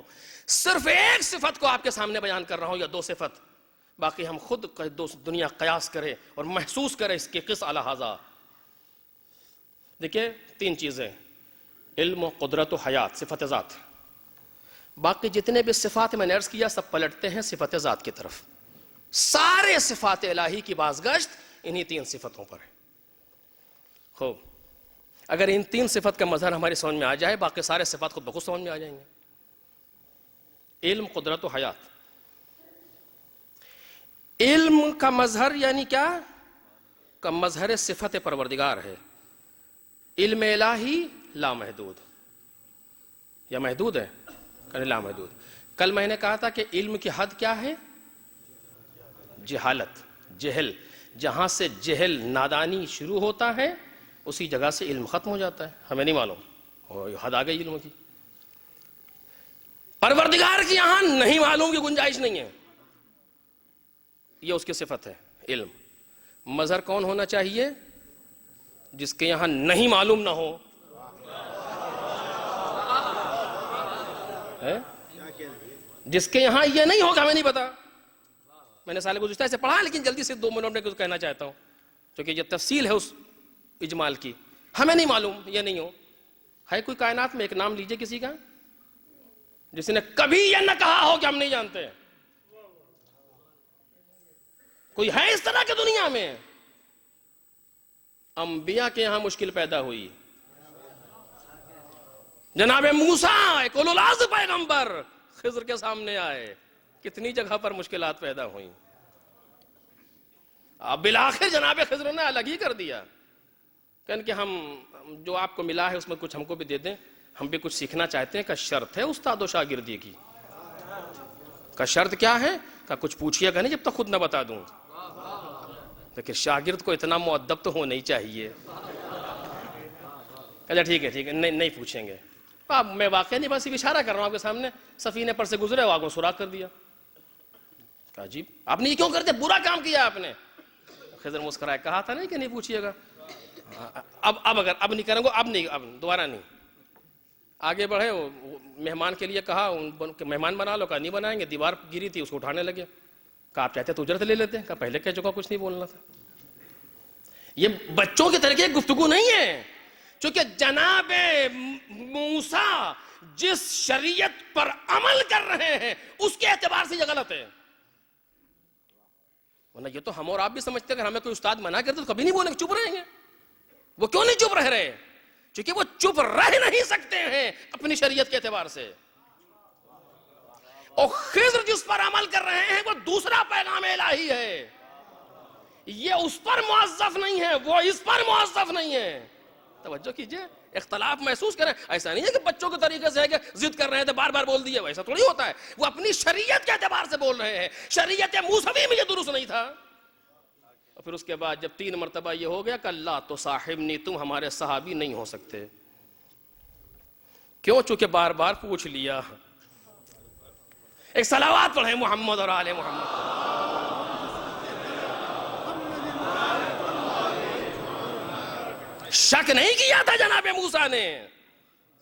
صرف ایک صفت کو آپ کے سامنے بیان کر رہا ہوں، یا دو صفت. باقی ہم خود دنیا قیاس کرے اور محسوس کرے اس کے قص علی ھذا. دیکھیں 3 چیزیں: علم و قدرت و حیات، صفت ذات. باقی جتنے بھی صفات میں نے عرض کیا سب پلٹتے ہیں صفت ذات کی طرف. سارے صفات الہی کی بازگشت انہی 3 صفتوں پر ہے. خوب، اگر ان 3 صفت کا مظہر ہماری سمجھ میں آ جائے، باقی سارے صفات خود بخود سمجھ میں آ جائیں گے. علم، قدرت و حیات. علم کا مظہر یعنی کیا؟ کا مظہر صفت پروردگار ہے. علم الہی لامحدود، یا محدود ہے؟ لامحدود. کل میں نے کہا تھا کہ علم کی حد کیا ہے؟ جہالت، جہل. جہاں سے جہل، نادانی شروع ہوتا ہے اسی جگہ سے علم ختم ہو جاتا ہے. ہمیں نہیں معلوم، اور حد آ گئی علم کی. پروردگار کی یہاں نہیں معلوم کی گنجائش نہیں ہے. یہ اس کی صفت ہے علم. مظہر کون ہونا چاہیے؟ جس کے یہاں نہیں معلوم نہ ہو. جس کے یہاں یہ نہیں ہوگا ہمیں نہیں پتا. میں نے سال گزشتہ سے پڑھا لیکن جلدی سے 2 منٹ میں کچھ کہنا چاہتا ہوں کیونکہ یہ تفصیل ہے اس اجمال کی. ہمیں نہیں معلوم یہ نہیں ہو. ہے کوئی کائنات میں ایک نام لیجئے کسی کا جس نے کبھی یہ نہ کہا ہو کہ ہم نہیں جانتے. کوئی ہے اس طرح کی دنیا میں؟ انبیاء کے یہاں مشکل پیدا ہوئی. جناب موسیٰ ایک اولو العزم پیغمبر خضر کے سامنے آئے, کتنی جگہ پر مشکلات پیدا ہوئیں. اب بالآخر جناب خضر نے الگ ہی کر دیا کہ ہم جو آپ کو ملا ہے اس میں کچھ ہم کو بھی دے دیں, ہم بھی کچھ سیکھنا چاہتے ہیں. کا شرط ہے استاد و شاگردی کی. کا شرط کیا ہے؟ کہ کچھ پوچھئے گا نہیں جب تک خود نہ بتا دوں. لیکن شاگرد کو اتنا مؤدب تو ہونا ہی چاہیے. اچھا ٹھیک ہے نہیں پوچھیں گے. اب میں واقعہ نہیں بس اشارہ کر رہا ہوں آپ کے سامنے. سفینے پر سے گزرے وہ آگوں سوراخ کر دیا. کہا عجیب آپ نے یہ کیوں کر دیا, برا کام کیا آپ نے. خضر مسکرائے, کہا تھا نہیں کہ نہیں پوچھئے گا. اب نہیں کریں گے, اب دوبارہ نہیں. آگے بڑھے, مہمان کے لیے کہا مہمان بنا لو. کہا نہیں بنائیں گے. دیوار گری تھی اس کو اٹھانے لگے. کہا آپ چاہتے تو اجرت لے لیتے. کہا پہلے کہہ چکا کچھ نہیں بولنا تھا. یہ بچوں کے طریقے گفتگو نہیں ہے. چونکہ جناب موسیٰ جس شریعت پر عمل کر رہے ہیں اس کے اعتبار سے یہ غلط ہے. ورنہ یہ تو ہم اور آپ بھی سمجھتے ہیں اگر ہمیں کوئی استاد منع کرتے تو کبھی نہیں بولیں گے, چپ رہیں گے. وہ کیوں نہیں چپ رہ رہے؟ چونکہ وہ چپ رہ نہیں سکتے ہیں اپنی شریعت کے اعتبار سے. اور خضر جس پر عمل کر رہے ہیں وہ دوسرا پیغام الہی ہے. یہ اس پر موظف نہیں ہے, وہ اس پر موظف نہیں ہے. توجہ کیجئے, اختلاف محسوس کریں. ایسا نہیں ہے کہ بچوں کے طریقے سے ہے کہ ضد کر رہے ہیں تو بار بار بول دیے, ایسا تھوڑی ہوتا ہے. وہ اپنی شریعت کے اعتبار سے بول رہے ہیں. شریعت موسوی میں یہ درست نہیں تھا. اور پھر اس کے بعد جب 3 مرتبہ یہ ہو گیا کہ اللہ تو صاحبنی, تم ہمارے صحابی نہیں ہو سکتے. کیوں؟ چونکہ بار بار پوچھ لیا. ایک صلوات پڑھیں محمد اور آل محمد. شک نہیں کیا تھا جناب موسیٰ نے,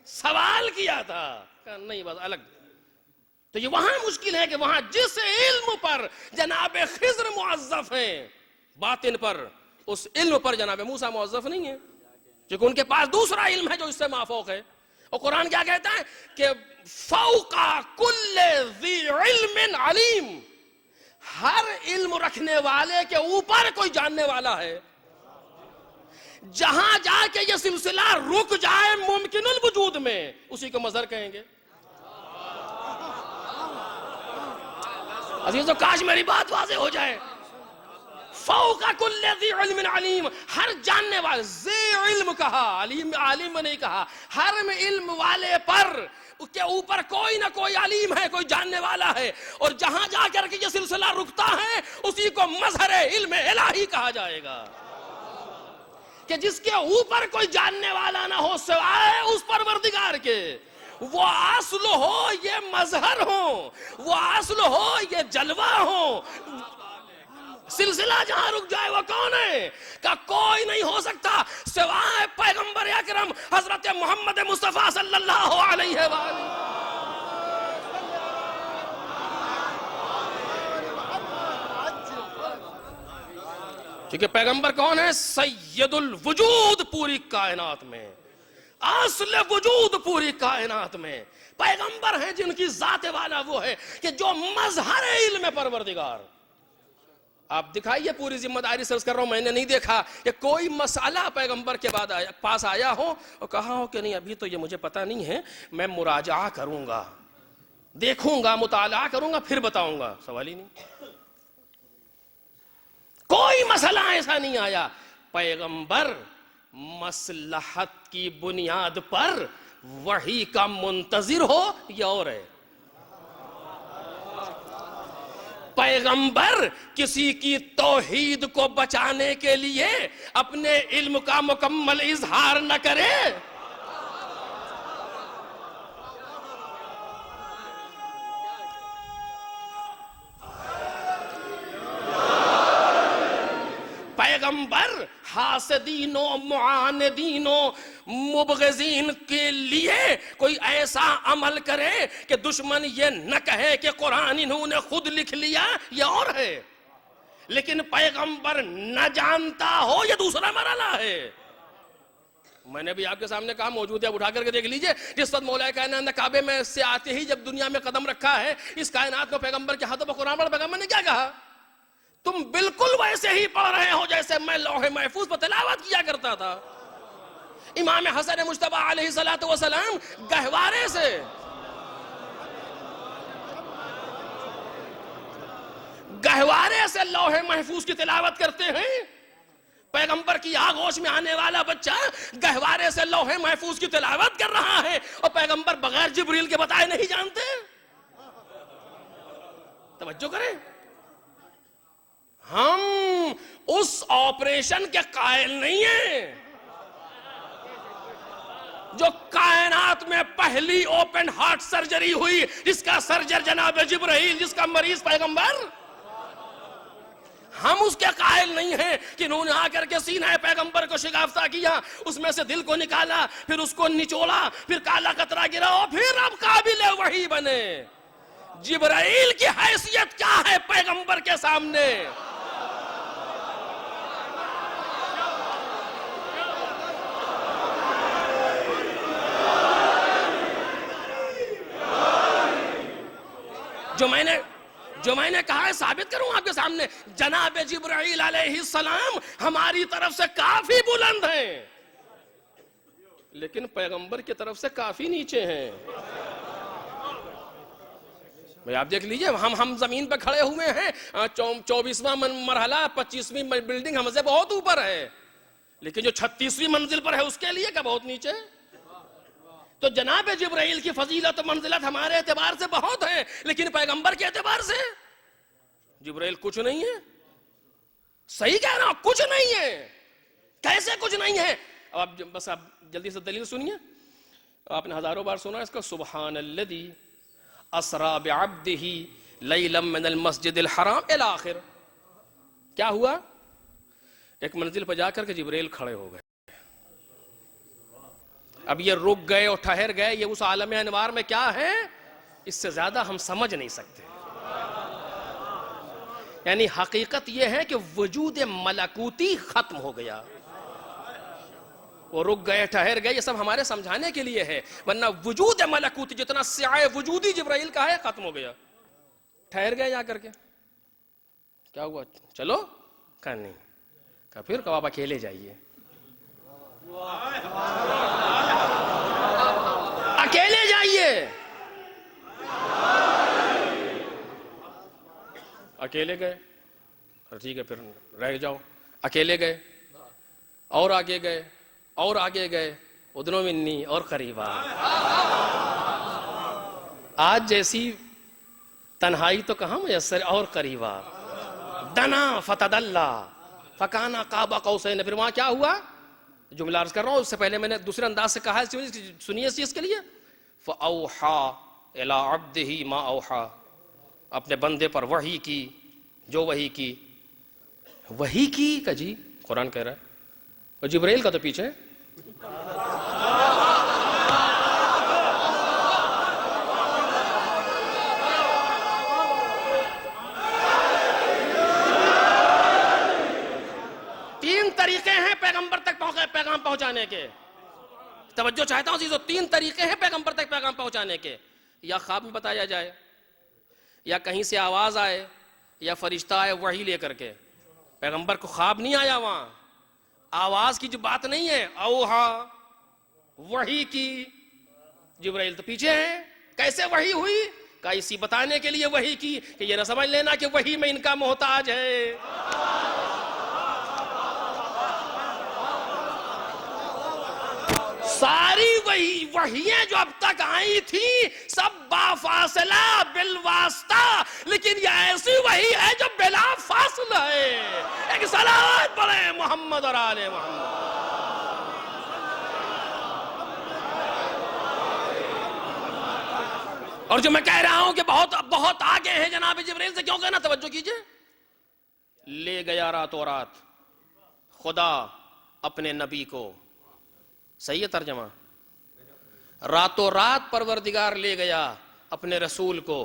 سوال کیا تھا. کہا نہیں بس الگ. تو یہ وہاں مشکل ہے کہ وہاں جس علم پر جناب خضر موظف ہیں باطن پر, اس علم پر جناب موسیٰ موظف نہیں ہے, کیونکہ ان کے پاس دوسرا علم ہے جو اس سے مافوق ہے. اور قرآن کیا کہتا ہے کہ فوق کل ذی علم علیم, ہر علم رکھنے والے کے اوپر کوئی جاننے والا ہے. جہاں جا کے یہ سلسلہ رک جائے ممکن الوجود میں, اسی کو مظہر کہیں گے. عزیزو کاش میری بات واضح ہو جائے. فوق کل ذی علم علیم, ہر جاننے والے, ذی علم کہا, عالم نہیں کہا. ہر علم والے پر اس کے اوپر کوئی نہ کوئی علیم ہے, کوئی جاننے والا ہے. اور جہاں جا کر کے یہ سلسلہ رکتا ہے اسی کو مظہر علم الہی کہا جائے گا. کہ جس کے اوپر کوئی جاننے والا نہ ہو سوائے اس پروردگار کے, وہ اصل ہو یہ مظہر ہو, وہ اصل ہو یہ جلوہ ہو. سلسلہ جہاں رک جائے وہ کون ہے؟ کہ کوئی نہیں ہو سکتا سوائے پیغمبر اکرم حضرت محمد مصطفیٰ صلی اللہ علیہ وآلہ. کیونکہ پیغمبر کون ہے؟ سید الوجود پوری کائنات میں, اصل وجود پوری کائنات میں. پیغمبر ہیں جن کی ذات والا وہ ہے کہ جو مظہر علم پروردگار. آپ دکھائیے, پوری ذمہ داری سے عرض کر رہا ہوں, میں نے نہیں دیکھا کہ کوئی مسئلہ پیغمبر کے بعد پاس آیا ہو اور کہا ہو کہ نہیں ابھی تو یہ مجھے پتہ نہیں ہے, میں مراجعہ کروں گا, دیکھوں گا, مطالعہ کروں گا, پھر بتاؤں گا. سوال ہی نہیں. کوئی مسئلہ ایسا نہیں آیا. پیغمبر مصلحت کی بنیاد پر وحی کا منتظر ہو یہ اور ہے. پیغمبر کسی کی توحید کو بچانے کے لیے اپنے علم کا مکمل اظہار نہ کرے. پیغمبر حاسدین و معاندین و مبغضین کے لیے کوئی ایسا عمل کرے کہ دشمن یہ نہ کہے کہ قرآن انہوں نے خود لکھ لیا، یہ اور ہے، لیکن پیغمبر نہ جانتا ہو یہ دوسرا مرحلہ ہے۔ میں نے بھی آپ کے سامنے کہا، موجود ہے، اٹھا کر کے دیکھ لیجئے، جس وقت مولا کائنات نے کعبے میں سے آتے ہی جب دنیا میں قدم رکھا ہے، اس کائنات کو پیغمبر کے ہاتھوں پر قرآن پڑھا، پیغمبر نے کیا کہا؟ تم بالکل ویسے ہی پڑھ رہے ہو جیسے میں لوح محفوظ پر تلاوت کیا کرتا تھا۔ امام حسن مجتبیٰ علیہ السلام گہوارے سے لوح محفوظ کی تلاوت کرتے ہیں۔ پیغمبر کی آغوش میں آنے والا بچہ گہوارے سے لوح محفوظ کی تلاوت کر رہا ہے، اور پیغمبر بغیر جبریل کے بتائے نہیں جانتے۔ توجہ کریں، ہم اس آپریشن کے قائل نہیں ہیں جو کائنات میں پہلی اوپن ہارٹ سرجری ہوئی، جس کا سرجر جناب جبرائیل، جس کا مریض پیغمبر۔ ہم اس کے قائل نہیں ہیں کہ انہوں نے آ کر کے سینہ پیغمبر کو شگافتہ کیا، اس میں سے دل کو نکالا، پھر اس کو نچوڑا، پھر کالا قطرہ گرا، اور پھر اب قابل وحی بنے۔ جبرائیل کی حیثیت کیا ہے پیغمبر کے سامنے؟ جو میں نے کہا ہے ثابت کروں آپ کے سامنے، جناب جبرائیل علیہ السلام ہماری طرف سے کافی بلند ہیں، لیکن پیغمبر کی طرف سے کافی نیچے ہیں۔ آپ دیکھ لیجئے، ہم زمین پہ کھڑے ہوئے ہیں، 24واں مرحلہ، 25ویں بلڈنگ ہم سے بہت اوپر ہے، لیکن جو 36ویں منزل پر ہے اس کے لیے کیا بہت نیچے؟ تو جناب جبرائیل کی فضیلت و منزلت ہمارے اعتبار سے بہت ہے، لیکن پیغمبر کے اعتبار سے جبرائیل کچھ نہیں ہے۔ صحیح کہہ رہا ہوں، کچھ نہیں ہے۔ کیسے کچھ نہیں ہے؟ اب آپ بس آپ جلدی سے دلیل سنیے، آپ نے ہزاروں بار سنا اس کا، سبحان الذی اسریٰ بعبدہ لیلا من المسجد الحرام الی آخر۔ کیا ہوا؟ ایک منزل پہ جا کر کے جبرائیل کھڑے ہو گئے، اب یہ رک گئے اور ٹھہر گئے، یہ اس عالم انوار میں کیا ہے اس سے زیادہ ہم سمجھ نہیں سکتے۔ یعنی حقیقت یہ ہے کہ وجود ملکوتی ختم ہو گیا، وہ رک گئے ٹھہر گئے، یہ سب ہمارے سمجھانے کے لیے ہے، ورنہ وجود ملکوتی جتنا سعی وجودی جبرائیل کا ہے ختم ہو گیا۔ ٹھہر گئے جا کر کے، کیا ہوا؟ چلو، کہا نہیں، کہا پھر کہا آپ اکیلے جائیے، اکیلے جائیے۔ اکیلے گئے، ٹھیک ہے پھر رہ جاؤ، اکیلے گئے، اور آگے گئے، اور آگے گئے، ادنو منی، اور قریبا۔ آج جیسی تنہائی تو کہاں میسر، اور قریبا۔ دنا فتدلا فکانا قاب قوسین، پھر وہاں کیا ہوا؟ جملہ عرض کر رہا ہوں، اس سے پہلے میں نے دوسرے انداز سے کہا ہے، سنیے اس چیز کے لیے، فَأَوْحَا إِلَىٰ عَبْدِهِ مَا أَوْحَا، اپنے بندے پر وحی کی جو وحی کی۔ وحی کی کہ جی قرآن کہہ رہا ہے، اور جبرائیل کا تو پیچھے۔ تین طریقے ہیں پیغمبر تک پیغام پہنچانے کے، توجہ چاہتا ہوں عزیزو، تین طریقے ہیں پیغمبر تک پیغام پہنچانے کے، یا خواب میں بتایا جائے، یا کہیں سے آواز آئے، یا فرشتہ آئے وحی لے کر کے۔ پیغمبر کو خواب نہیں آیا، وہاں آواز کی جو بات نہیں ہے، اوہا وحی کی۔ جبرائیل تو پیچھے ہے، کیسے وحی ہوئی؟ کہ اسی بتانے کے لیے وحی کی کہ یہ نہ سمجھ لینا کہ وحی میں ان کا محتاج ہے۔ ساری وحییں جو اب تک آئی تھی سب بافاصلہ بالواسطہ، لیکن یہ ایسی وحی ہے جو بلا فاصلہ ہے۔ ایک صلوات پڑھیں محمد اور آل محمد۔ اور جو میں کہہ رہا ہوں کہ بہت آگے ہیں جناب جبرائیل سے، کیوں کہنا؟ توجہ کیجئے، لے گیا راتوں رات، خدا اپنے نبی کو، صحیح ہے ترجمہ، راتوں رات پروردگار لے گیا اپنے رسول کو،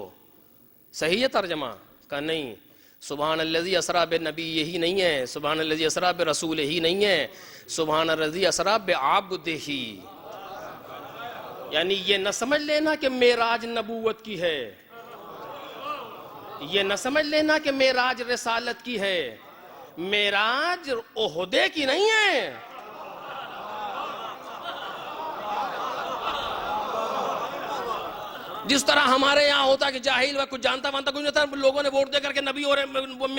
صحیح ہے ترجمہ کا نہیں؟ سبحان الذی اسریٰ بنبی یہی نہیں ہے، سبحان الذی اسریٰ برسول ہی نہیں ہے، سبحان الذی اسریٰ بعبدہ، یعنی یہ نہ سمجھ لینا کہ معراج نبوت کی ہے، یہ نہ سمجھ لینا کہ معراج رسالت کی ہے، معراج عہدے کی نہیں ہے۔ جس طرح ہمارے یہاں ہوتا کہ جاہل و کچھ جانتا وانتا کچھ نہیں تھا، لوگوں نے ووٹ دے کر کے نبی اور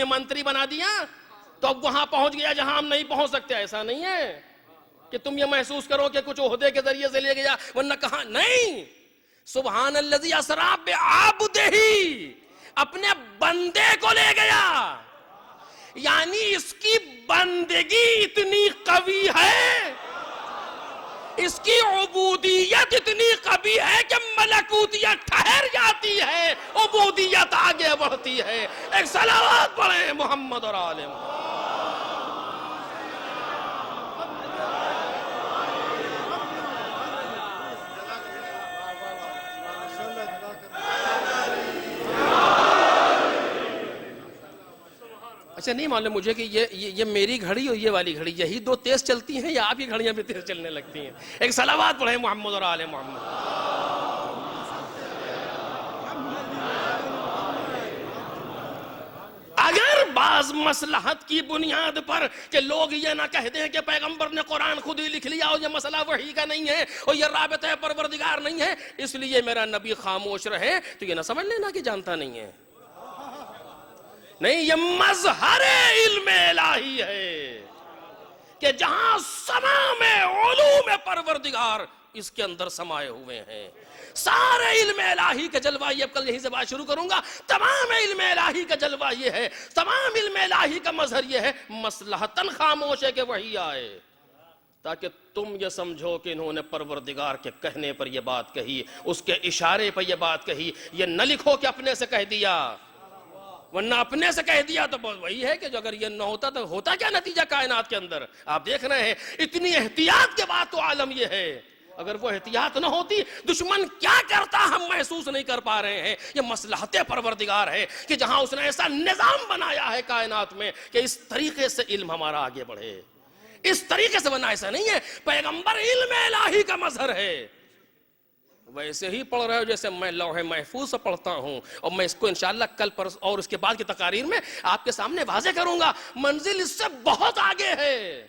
منتری بنا دیا تو اب وہاں پہنچ گیا جہاں ہم نہیں پہنچ سکتے۔ ایسا نہیں ہے کہ تم یہ محسوس کرو کہ کچھ عہدے کے ذریعے سے لے گیا ورنہ کہاں، نہیں، سبحان الذی اسریٰ بعبدہ، اپنے بندے کو لے گیا، یعنی اس کی بندگی اتنی قوی ہے، اس کی عبودیت اتنی قوی ہے کہ ملکوتیت ٹھہر جاتی ہے، عبودیت آگے بڑھتی ہے۔ ایک صلوات پڑھیں محمد اور آل محمد۔ اچھا نہیں معلوم مجھے کہ یہ میری گھڑی اور یہ والی گھڑی یہی دو تیز چلتی ہیں یا آپ کی گھڑیاں بھی تیز چلنے لگتی ہیں؟ ایک صلوات پڑھیں محمد اور آل محمد۔ اگر بعض مصلحت کی بنیاد پر کہ لوگ یہ نہ کہہ دیں کہ پیغمبر نے قرآن خود ہی لکھ لیا اور یہ مسئلہ وحی کا نہیں ہے اور یہ رابطہ پروردگار نہیں ہے اس لیے میرا نبی خاموش رہے، تو یہ نہ سمجھ لینا کہ جانتا نہیں ہے، نہیں، یہ مظہر علم الہی ہے کہ جہاں سما میں علوم پروردگار اس کے اندر سمائے ہوئے ہیں۔ سارے علم الہی کا جلوہ، یہ اب کل یہیں سے بات شروع کروں گا، تمام علم الہی کا جلوہ یہ ہے، تمام علم الہی کا مظہر یہ ہے، مصلحتاً خاموش ہے کہ وحی آئے تاکہ تم یہ سمجھو کہ انہوں نے پروردگار کے کہنے پر یہ بات کہی، اس کے اشارے پر یہ بات کہی، یہ نہ لکھو کہ اپنے سے کہہ دیا، ورنہ اپنے سے کہہ دیا تو وہی ہے کہ جو اگر یہ نہ ہوتا تو ہوتا کیا نتیجہ کائنات کے اندر؟ آپ دیکھ رہے ہیں اتنی احتیاط کے بعد تو عالم یہ ہے، اگر وہ احتیاط نہ ہوتی دشمن کیا کرتا ہم محسوس نہیں کر پا رہے ہیں۔ یہ مصلحت پروردگار ہے کہ جہاں اس نے ایسا نظام بنایا ہے کائنات میں کہ اس طریقے سے علم ہمارا آگے بڑھے، اس طریقے سے بنا، ایسا نہیں ہے پیغمبر علم الہی کا مظہر ہے، ویسے ہی پڑھ رہے ہو جیسے میں لوح محفوظ سے پڑھتا ہوں، اور میں اس کو انشاءاللہ کل پر اور اس کے بعد کی تقاریر میں آپ کے سامنے واضح کروں گا۔ منزل اس سے بہت آگے ہے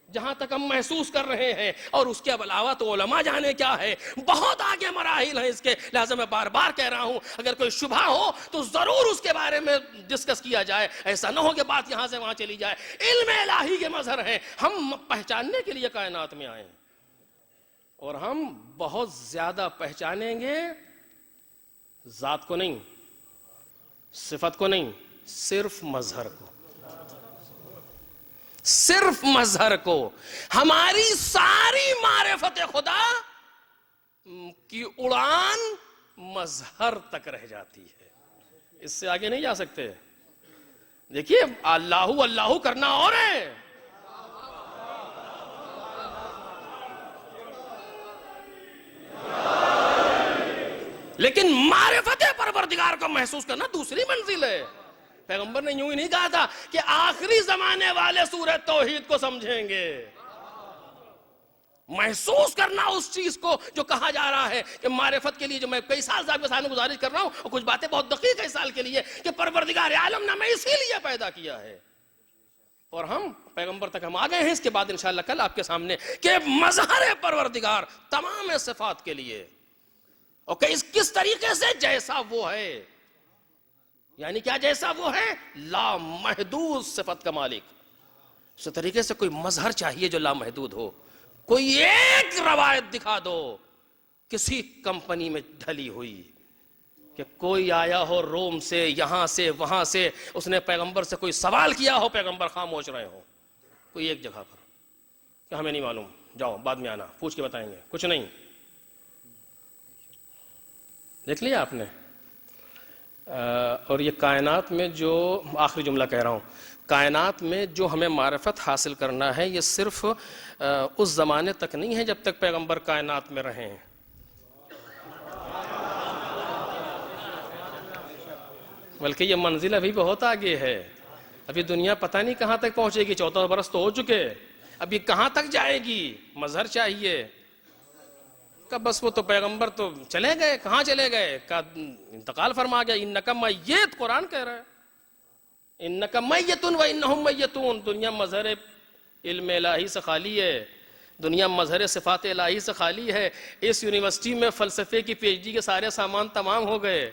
جہاں تک ہم محسوس کر رہے ہیں، اور اس کے علاوہ تو علماء جانے کیا ہے، بہت آگے مراحل ہیں اس کے، لہذا میں بار بار کہہ رہا ہوں اگر کوئی شبہ ہو تو ضرور اس کے بارے میں ڈسکس کیا جائے، ایسا نہ ہو کہ بات یہاں سے وہاں چلی جائے۔ علم الہی کے مظہر ہیں، ہم پہچاننے کے لیے کائنات میں آئے ہیں، اور ہم بہت زیادہ پہچانیں گے ذات کو نہیں، صفت کو نہیں، صرف مظہر کو، صرف مظہر کو۔ ہماری ساری معرفت خدا کی اڑان مظہر تک رہ جاتی ہے، اس سے آگے نہیں جا سکتے۔ دیکھیے اللہ اللہ کرنا اور ہے، لیکن معرفت پروردگار کو محسوس کرنا دوسری منزل ہے۔ پیغمبر نے یوں ہی نہیں کہا تھا کہ آخری زمانے والے سورہ توحید کو سمجھیں گے، محسوس کرنا اس چیز کو جو کہا جا رہا ہے کہ معرفت کے لیے، جو میں کئی سال آپ کے سامنے گزارش کر رہا ہوں، اور کچھ باتیں بہت دقیق ہے اس سال کے لیے، کہ پروردگار عالم نے ہمیں اسی لیے پیدا کیا ہے، اور ہم پیغمبر تک ہم آ گئے ہیں۔ اس کے بعد انشاءاللہ کل آپ کے سامنے کہ مظہر پروردگار تمام صفات کے لیے، اور کہ کس طریقے سے جیسا وہ ہے، یعنی کیا جیسا وہ ہے، لا محدود صفت کا مالک، اس طریقے سے کوئی مظہر چاہیے جو لا محدود ہو۔ کوئی ایک روایت دکھا دو کسی کمپنی میں ڈھلی ہوئی کہ کوئی آیا ہو روم سے، یہاں سے، وہاں سے، اس نے پیغمبر سے کوئی سوال کیا ہو، پیغمبر خاموش رہے ہو، کوئی ایک جگہ پر کہ ہمیں نہیں معلوم، جاؤ بعد میں آنا پوچھ کے بتائیں گے، کچھ نہیں۔ دیکھ لیا آپ نے؟ اور یہ کائنات میں جو آخری جملہ کہہ رہا ہوں، کائنات میں جو ہمیں معرفت حاصل کرنا ہے یہ صرف اس زمانے تک نہیں ہے جب تک پیغمبر کائنات میں رہے ہیں. بلکہ یہ منزل ابھی بہت آگے ہے. ابھی دنیا پتہ نہیں کہاں تک پہنچے گی. 14 برس تو ہو چکے, ابھی کہاں تک جائے گی؟ مظہر چاہیے. کب بس وہ تو پیغمبر تو چلے گئے, کہاں چلے گئے؟ کا انتقال فرما گیا. انکا میت, قرآن کہہ رہا ہے انکا میت و انہم میتون. دنیا مظہر علم الہی سے خالی ہے, دنیا مظہر صفات الہی سے خالی ہے. اس یونیورسٹی میں فلسفے کی پی ایچ ڈی کے سارے سامان تمام ہو گئے.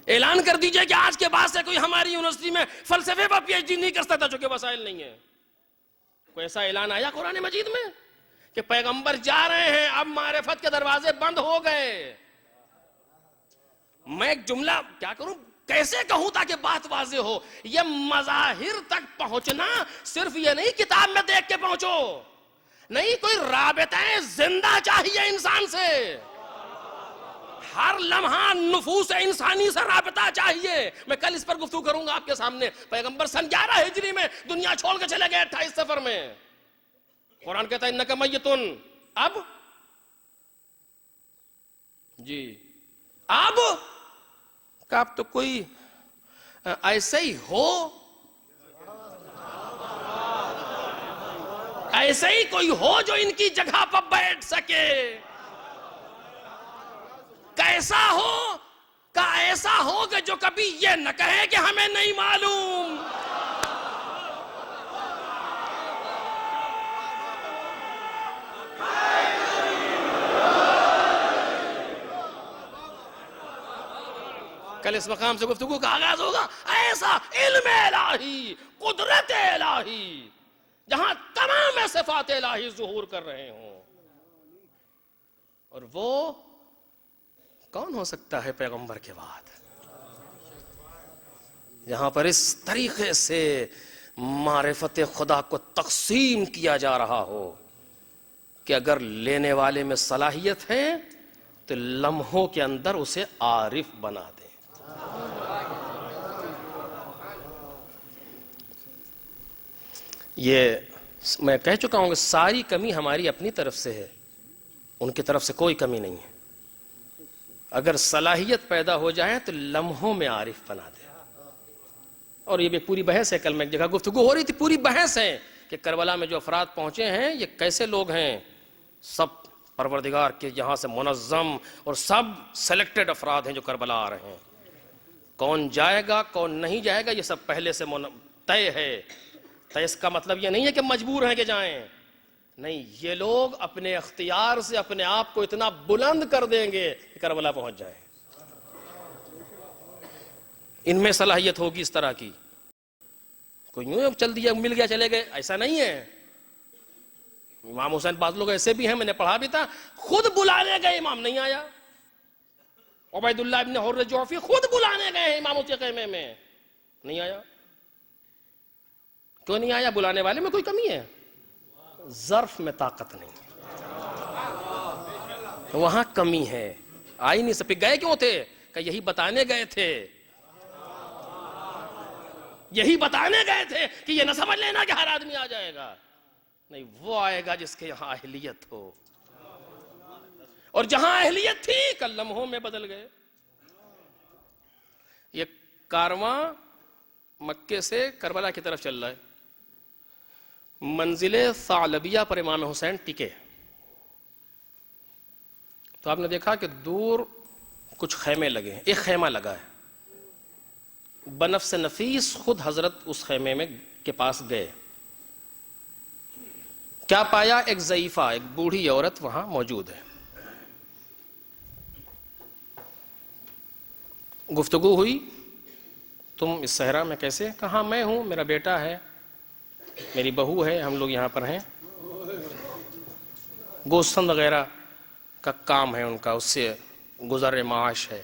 اعلان کر دیجئے کہ آج کے بعد سے کوئی ہماری یونیورسٹی میں فلسفے پر پی ایچ ڈی نہیں کر سکتا, چونکہ وسائل نہیں ہیں. کوئی ایسا اعلان آیا قرآن مجید میں کہ پیغمبر جا رہے ہیں, اب معرفت کے دروازے بند ہو گئے؟ میں ایک جملہ کیا کروں, کیسے کہوں تاکہ بات واضح ہو. یہ مظاہر تک پہنچنا صرف یہ نہیں کتاب میں دیکھ کے پہنچو, نہیں, کوئی رابطہ زندہ چاہیے انسان سے. ہر لمحہ نفوس انسانی سے رابطہ چاہیے. میں کل اس پر گفتگو کروں گا آپ کے سامنے. پیغمبر سن 11 ہجری میں دنیا چھوڑ کے چلے گئے 28 سفر میں. قرآن کہتا ہے انکا میتن. اب جی اب تو کوئی ایسے ہی ہو, ایسے ہی کوئی ہو جو ان کی جگہ پر بیٹھ سکے. کیسا ہو؟ ایسا ہو کہ جو کبھی یہ نہ کہے کہ ہمیں نہیں معلوم. کل اس مقام سے گفتگو کا آغاز ہوگا. ایسا علم الہی, قدرت الہی, جہاں تمام صفات الہی ظہور کر رہے ہوں. اور وہ کون ہو سکتا ہے پیغمبر کے بعد, یہاں پر اس طریقے سے معرفت خدا کو تقسیم کیا جا رہا ہو کہ اگر لینے والے میں صلاحیت ہے تو لمحوں کے اندر اسے عارف بنا دیں. یہ میں کہہ چکا ہوں کہ ساری کمی ہماری اپنی طرف سے ہے, ان کی طرف سے کوئی کمی نہیں ہے. اگر صلاحیت پیدا ہو جائے تو لمحوں میں عارف بنا دے. اور یہ بھی پوری بحث ہے, کل میں ایک جگہ گفتگو ہو رہی تھی, پوری بحث ہے کہ کربلا میں جو افراد پہنچے ہیں یہ کیسے لوگ ہیں. سب پروردگار کے یہاں سے منظم اور سب سلیکٹڈ افراد ہیں جو کربلا آ رہے ہیں. کون جائے گا کون نہیں جائے گا یہ سب پہلے سے طے ہے. تو اس کا مطلب یہ نہیں ہے کہ مجبور ہیں کہ جائیں, نہیں, یہ لوگ اپنے اختیار سے اپنے آپ کو اتنا بلند کر دیں گے کہ کربلا پہنچ جائیں. ان میں صلاحیت ہوگی اس طرح کی. کوئی یوں چل دیا, مل گیا, چلے گئے, ایسا نہیں ہے. امام حسین بعض لوگ ایسے بھی ہیں, میں نے پڑھا بھی تھا, خود بلانے گئے, امام نہیں آیا. عبید اللہ ابن حر جوفی خود بلانے گئے امام کے خیمے میں, نہیں آیا. کیوں نہیں آیا؟ بلانے والے میں کوئی کمی ہے؟ ظرف میں طاقت نہیں, وہاں کمی ہے. آئی نہیں سکے. گئے کیوں تھے؟ کہ یہی بتانے گئے تھے, یہی بتانے گئے تھے کہ یہ نہ سمجھ لینا کہ ہر آدمی آ جائے گا. نہیں, وہ آئے گا جس کے یہاں اہلیت ہو, اور جہاں اہلیت تھی کل لمحوں میں بدل گئے. یہ کارواں مکے سے کربلا کی طرف چل رہا ہے. منزل ثعلبیہ پر امام حسین ٹکے تو آپ نے دیکھا کہ دور کچھ خیمے لگے ہیں. ایک خیمہ لگا ہے, بنفس نفیس خود حضرت اس خیمے میں کے پاس گئے. کیا پایا؟ ایک ضعیفہ, ایک بوڑھی عورت وہاں موجود ہے. گفتگو ہوئی, تم اس صحرا میں کیسے؟ کہا میں ہوں, میرا بیٹا ہے, میری بہو ہے, ہم لوگ یہاں پر ہیں, گوستن وغیرہ کا کام ہے ان کا, اس سے گزر معاش ہے.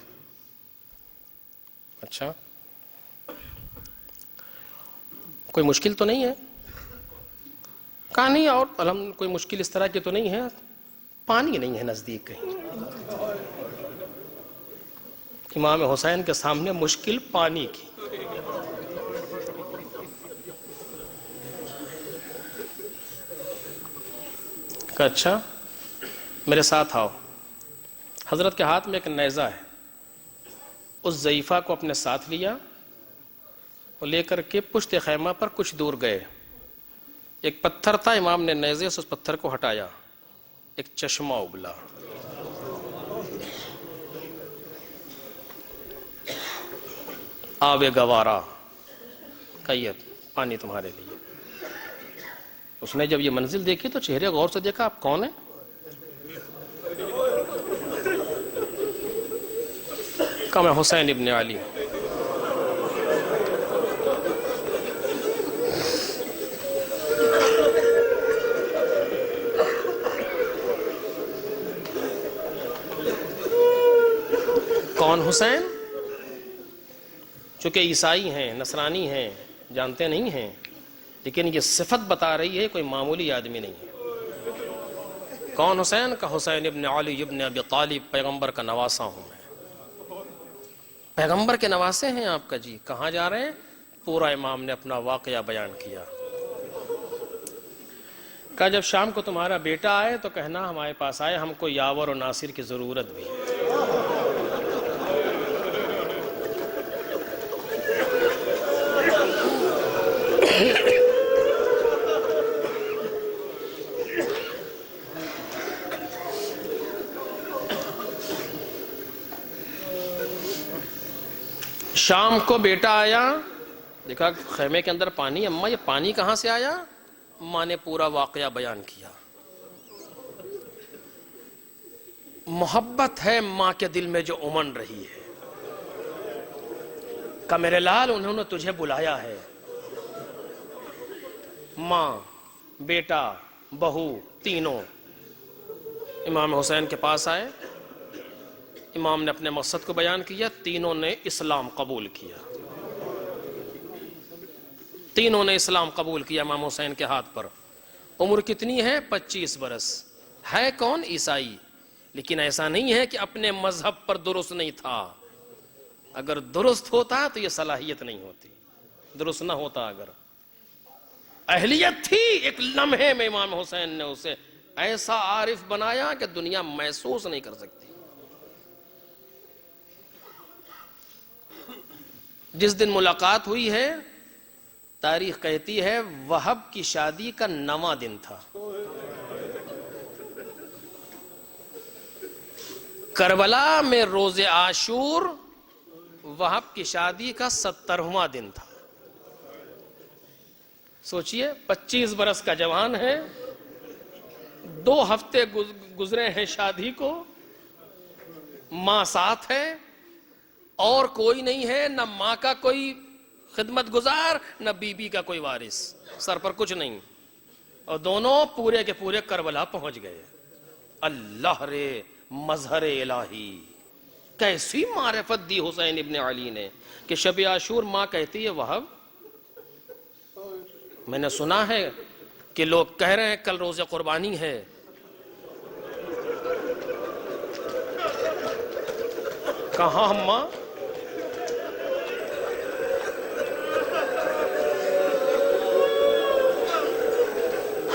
اچھا, کوئی مشکل تو نہیں ہے؟ کہا نہیں, اور الحمد کوئی مشکل اس طرح کی تو نہیں ہے, پانی نہیں ہے نزدیک کہیں. امام حسین کے سامنے مشکل پانی کی. کہا اچھا میرے ساتھ آؤ. حضرت کے ہاتھ میں ایک نیزہ ہے. اس ضعیفہ کو اپنے ساتھ لیا اور لے کر کے پشت خیمہ پر کچھ دور گئے. ایک پتھر تھا, امام نے نیزے سے اس پتھر کو ہٹایا, ایک چشمہ ابلا. آب گوارا قیت پانی تمہارے لیے. اس نے جب یہ منزل دیکھی تو چہرے غور سے دیکھا, آپ کون ہیں؟ کہا میں حسین ابن علی. کون حسین؟ چونکہ عیسائی ہیں, نصرانی ہیں, جانتے نہیں ہیں, لیکن یہ صفت بتا رہی ہے کوئی معمولی آدمی نہیں ہے. کون حسین؟ کا حسین ابن علی ابن ابی طالب, پیغمبر کا نواسا ہوں میں. پیغمبر کے نواسے ہیں آپ کا جی, کہاں جا رہے ہیں؟ پورا امام نے اپنا واقعہ بیان کیا. کہا جب شام کو تمہارا بیٹا آئے تو کہنا ہمارے پاس آئے, ہم کو یاور و ناصر کی ضرورت بھی ہے. شام کو بیٹا آیا, دیکھا خیمے کے اندر پانی. اماں یہ پانی کہاں سے آیا؟ ماں نے پورا واقعہ بیان کیا. محبت ہے ماں کے دل میں جو امن رہی ہے. کہ میرے لال انہوں نے تجھے بلایا ہے. ماں, بیٹا, بہو تینوں امام حسین کے پاس آئے. امام نے اپنے مقصد کو بیان کیا. تینوں نے اسلام قبول کیا. تینوں نے اسلام قبول کیا امام حسین کے ہاتھ پر. عمر کتنی ہے؟ 25 برس. ہے کون؟ عیسائی. لیکن ایسا نہیں ہے کہ اپنے مذہب پر درست نہیں تھا. اگر درست ہوتا تو یہ صلاحیت نہیں ہوتی. درست نہ ہوتا, اگر اہلیت تھی, ایک لمحے میں امام حسین نے اسے ایسا عارف بنایا کہ دنیا محسوس نہیں کر سکتی. جس دن ملاقات ہوئی ہے تاریخ کہتی ہے وہب کی شادی کا 9واں دن تھا. کربلا میں روز عاشور وہب کی شادی کا 70واں دن تھا. سوچئے 25 برس کا جوان ہے, 2 ہفتے گزرے ہیں شادی کو, ماں ساتھ ہے اور کوئی نہیں ہے, نہ ماں کا کوئی خدمت گزار نہ بی کا کوئی وارث, سر پر کچھ نہیں, اور دونوں پورے کے پورے کربلا پہنچ گئے. اللہ رے مظہر الہی, کیسی معرفت دی حسین ابن علی نے کہ شب عاشور ماں کہتی ہے وہب, میں نے سنا ہے کہ لوگ کہہ رہے ہیں کل روز قربانی ہے. کہاں اماں؟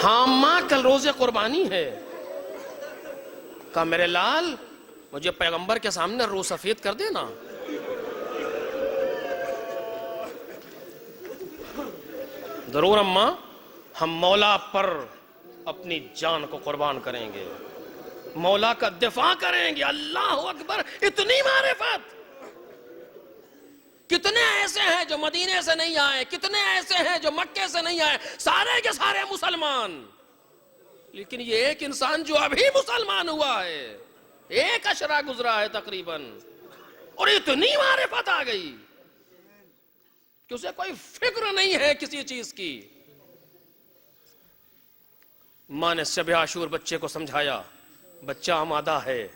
ہاں ماں کل روز قربانی ہے. کہا میرے لال مجھے پیغمبر کے سامنے رو سفید کر دینا. ضرور اماں, ہم مولا پر اپنی جان کو قربان کریں گے, مولا کا دفاع کریں گے. اللہ اکبر, اتنی معرفت. کتنے ایسے ہیں جو مدینے سے نہیں آئے, کتنے ایسے ہیں جو مکے سے نہیں آئے, سارے کے سارے مسلمان, لیکن یہ ایک انسان جو ابھی مسلمان ہوا ہے, 1 عشرہ گزرا ہے تقریباً, اور اتنی معرفت آ گئی کہ اسے کوئی فکر نہیں ہے کسی چیز کی. ماں نے شب عاشور بچے کو سمجھایا, بچہ آمادہ ہے.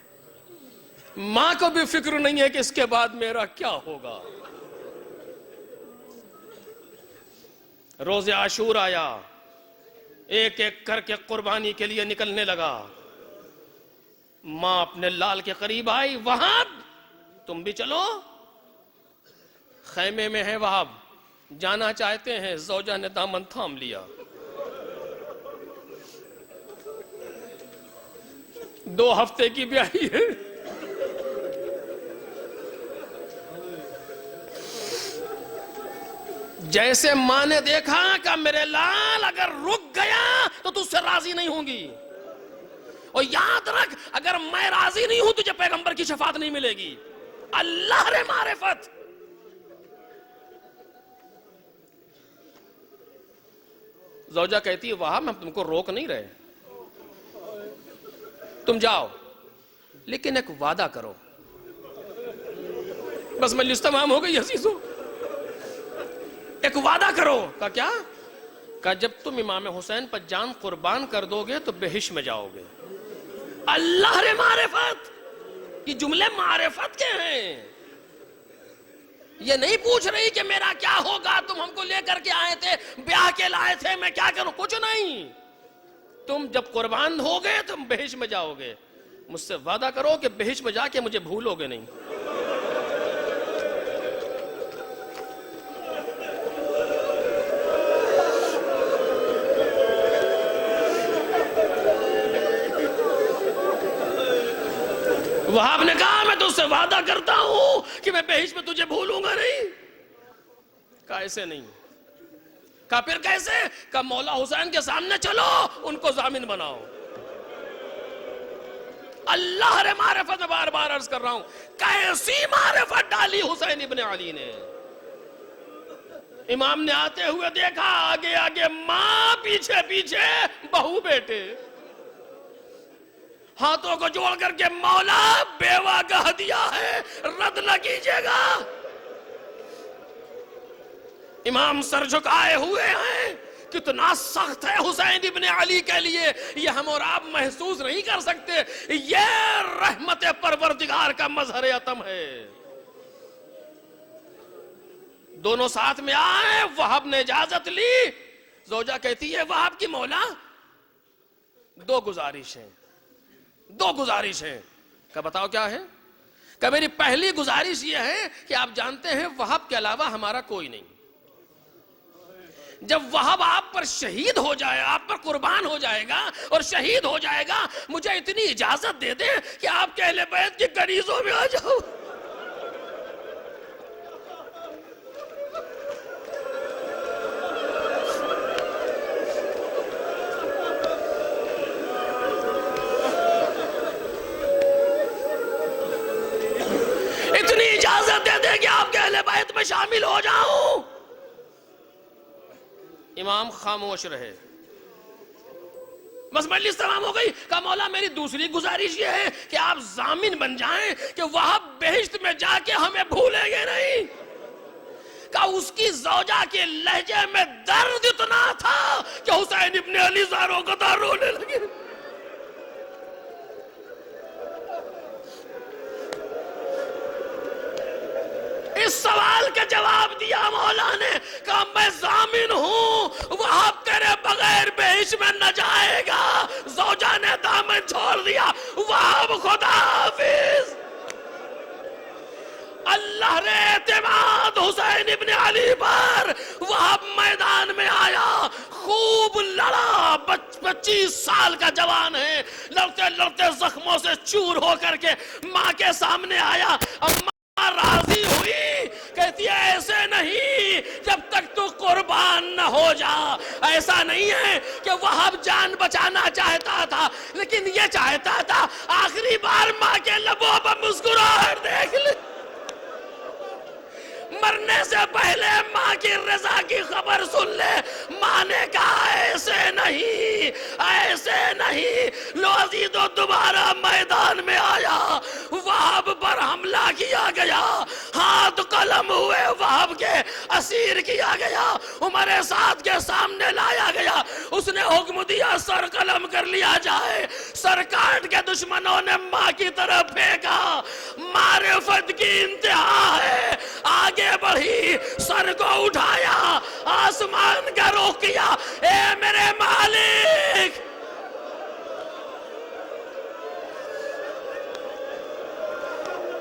ماں کو بھی فکر نہیں ہے کہ اس کے بعد میرا کیا ہوگا. روز عاشور آیا, ایک ایک کر کے قربانی کے لیے نکلنے لگا. ماں اپنے لال کے قریب آئی, وہاب تم بھی چلو. خیمے میں ہے وہاب, جانا چاہتے ہیں, زوجہ نے دامن تھام لیا. 2 ہفتے کی بیاہی ہے. جیسے ماں نے دیکھا کہ میرے لال اگر رک گیا تو تجھ سے راضی نہیں ہوں گی، اور یاد رکھ اگر میں راضی نہیں ہوں تجھے پیغمبر کی شفاعت نہیں ملے گی. اللہ رے معرفت. زوجہ کہتی ہے وہاں ہم تم کو روک نہیں رہے، تم جاؤ لیکن ایک وعدہ کرو. بس مجلس تمام ہو گئی عزیزو. ایک وعدہ کرو. کہا کیا؟ کہا جب تم امام حسین پر جان قربان کر دو گے تو بہشت میں جاؤ گے. اللہ رے معرفت. یہ جملے معرفت کے ہیں. یہ نہیں پوچھ رہی کہ میرا کیا ہوگا، تم ہم کو لے کر کے آئے تھے، بیاہ کے لائے تھے، میں کیا کروں. کچھ نہیں. تم جب قربان ہوگے تم بہشت میں جاؤ گے. مجھ سے وعدہ کرو کہ بہشت میں جا کے مجھے بھولو گے نہیں. وہاب نے کہا میں تجھ سے وعدہ کرتا ہوں کہ میں بہشت میں تجھے بھولوں گا نہیں. کہا ایسے نہیں. کہا پھر کیسے؟ کہا مولا حسین کے سامنے چلو، ان کو ضامن بناؤ. اللہ رے معرفت میں بار بار عرض کر رہا ہوں، کیسی معرفت ڈالی حسین ابن علی نے. امام نے آتے ہوئے دیکھا، آگے آگے ماں، پیچھے پیچھے بہو بیٹے، ہاتھوں کو جوڑ کر کے مولا بیوہ کا ہدیہ ہے، رد نہ کیجیے گا. امام سر جھکائے ہوئے ہیں. کتنا سخت ہے حسین ابن علی کے لیے، یہ ہم اور آپ محسوس نہیں کر سکتے. یہ رحمت پروردگار کا مظہر عتم ہے. دونوں ساتھ میں آئے. وہاب نے اجازت لی. زوجہ کہتی ہے وہاب کی مولا 2 گزارشیں. کہ بتاؤ کیا ہے؟ کہ میری پہلی گزارش یہ ہے کہ آپ جانتے ہیں وہاب کے علاوہ ہمارا کوئی نہیں. جب وہاب آپ پر شہید ہو جائے، آپ پر قربان ہو جائے گا اور شہید ہو جائے گا، مجھے اتنی اجازت دے دیں کہ آپ کے اہل بیت کے کنیزوں میں آ جاؤ. اتنی اجازت دے دیں کہ آپ کے اہل بیت میں شامل ہو جاؤں. امام خاموش رہے. بس مجلس تمام ہو گئی. کہا مولا میری دوسری گزارش یہ ہے کہ آپ ضامن بن جائیں کہ وہاب بہشت میں جا کے ہمیں بھولیں گے نہیں. کہا اس کی زوجہ کے لہجے میں درد اتنا تھا کہ حسین ابن علی زاروں قطار رونے لگے. اس سوال کا جواب دیا مولا نے. کہا میں ضامن ہوں، وہاب تیرے بغیر بہشت میں نہ جائے گا. زوجہ نے دامن چھوڑ دیا. وہاب خدا حافظ. اللہ نے اعتماد حسین ابن علی پر. وہاب میدان میں آیا، خوب لڑا. 25 سال کا جوان ہے. لڑتے لڑتے زخموں سے چور ہو کر کے ماں کے سامنے آیا. راضی ہوئی. کہتی ہے ایسے نہیں جب تک تو قربان نہ ہو جا. ایسا نہیں ہے کہ وہاب جان بچانا چاہتا تھا، لیکن یہ چاہتا تھا آخری بار ماں کے لبوں پر مسکراہٹ دیکھ لے. مرنے سے پہلے ماں کی رضا کی خبر سن لے. ماں نے کہا ایسے نہیں، ایسے نہیں. لو عزیزو دوبارہ میدان میں آیا. وہاب پر حملہ کیا گیا، ہاتھ قلم ہوئے وہاب کے اسیر کیا گیا، عمر سعد کے سامنے لایا گیا. اس نے حکم دیا سر قلم کر لیا جائے. سر کاٹ کے دشمنوں نے ماں کی طرف پھینکا. معرفت کی انتہا ہے. آگے بڑھی، سر کو اٹھایا، آسمان کا رخ کیا. اے میرے مالک،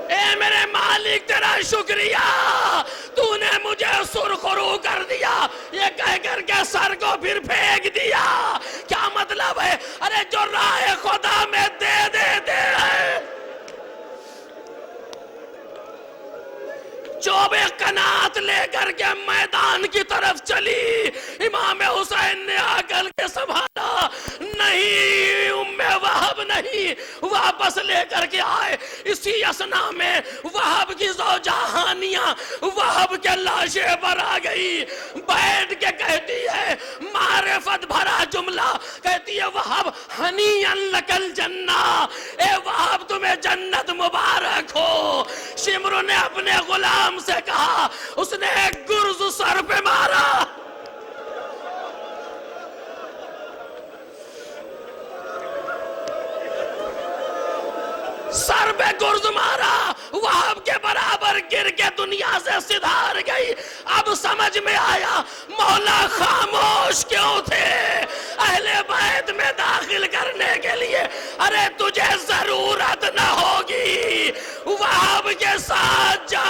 اے میرے مالک تیرا شکریہ، تو نے مجھے سرخرو کر دیا. یہ کہہ کر کے سر کو پھر پھینک دیا. کیا مطلب ہے؟ ارے جو راہ خدا میں دے دیتے ہیں، چوبے قنات لے کر کے میدان کی طرف چلی، امام حسین نے آ کر کے سنبھالا، نہیں ام وہب نہیں، واپس لے کر کے آئے۔ اسی اسنا میں وہب کی زوجہ ہانیہ وہب کے لاشے پر آ گئی، بیٹھ کے کہتی ہے معرفت بھرا جملہ، کہتی ہے وہب ہنیئا لک الجنہ، اے وہب تمہیں جنت مبارک ہو۔ شمر نے اپنے غلام سے کہا، اس نے ایک گرز سر پہ مارا، سر پہ گرز مارا، وہب کے برابر گر کے دنیا سے سدھار گئی۔ اب سمجھ میں آیا مولا خاموش کیوں تھے اہل بیت میں داخل کرنے کے لیے۔ ارے تجھے ضرورت نہ ہوگی، وہب کے ساتھ جا۔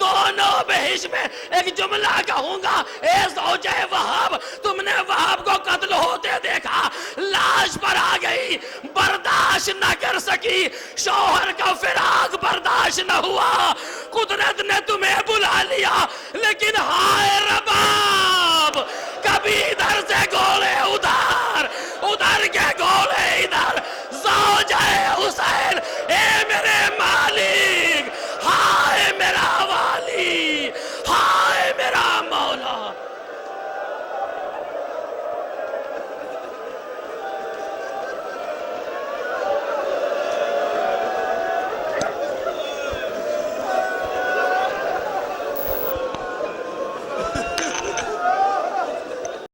دونوں بہش میں ایک جملہ کہوں گا، اے زوجہ وہب، تم نے وہب کو قتل ہوتے دیکھا، لاش پر آ گئی، برداشت نہ کر سکی، شوہر کا فراق برداشت نہ ہوا، قدرت نے تمہیں بلا لیا، لیکن ہائے رباب، کبھی ادھر سے گولے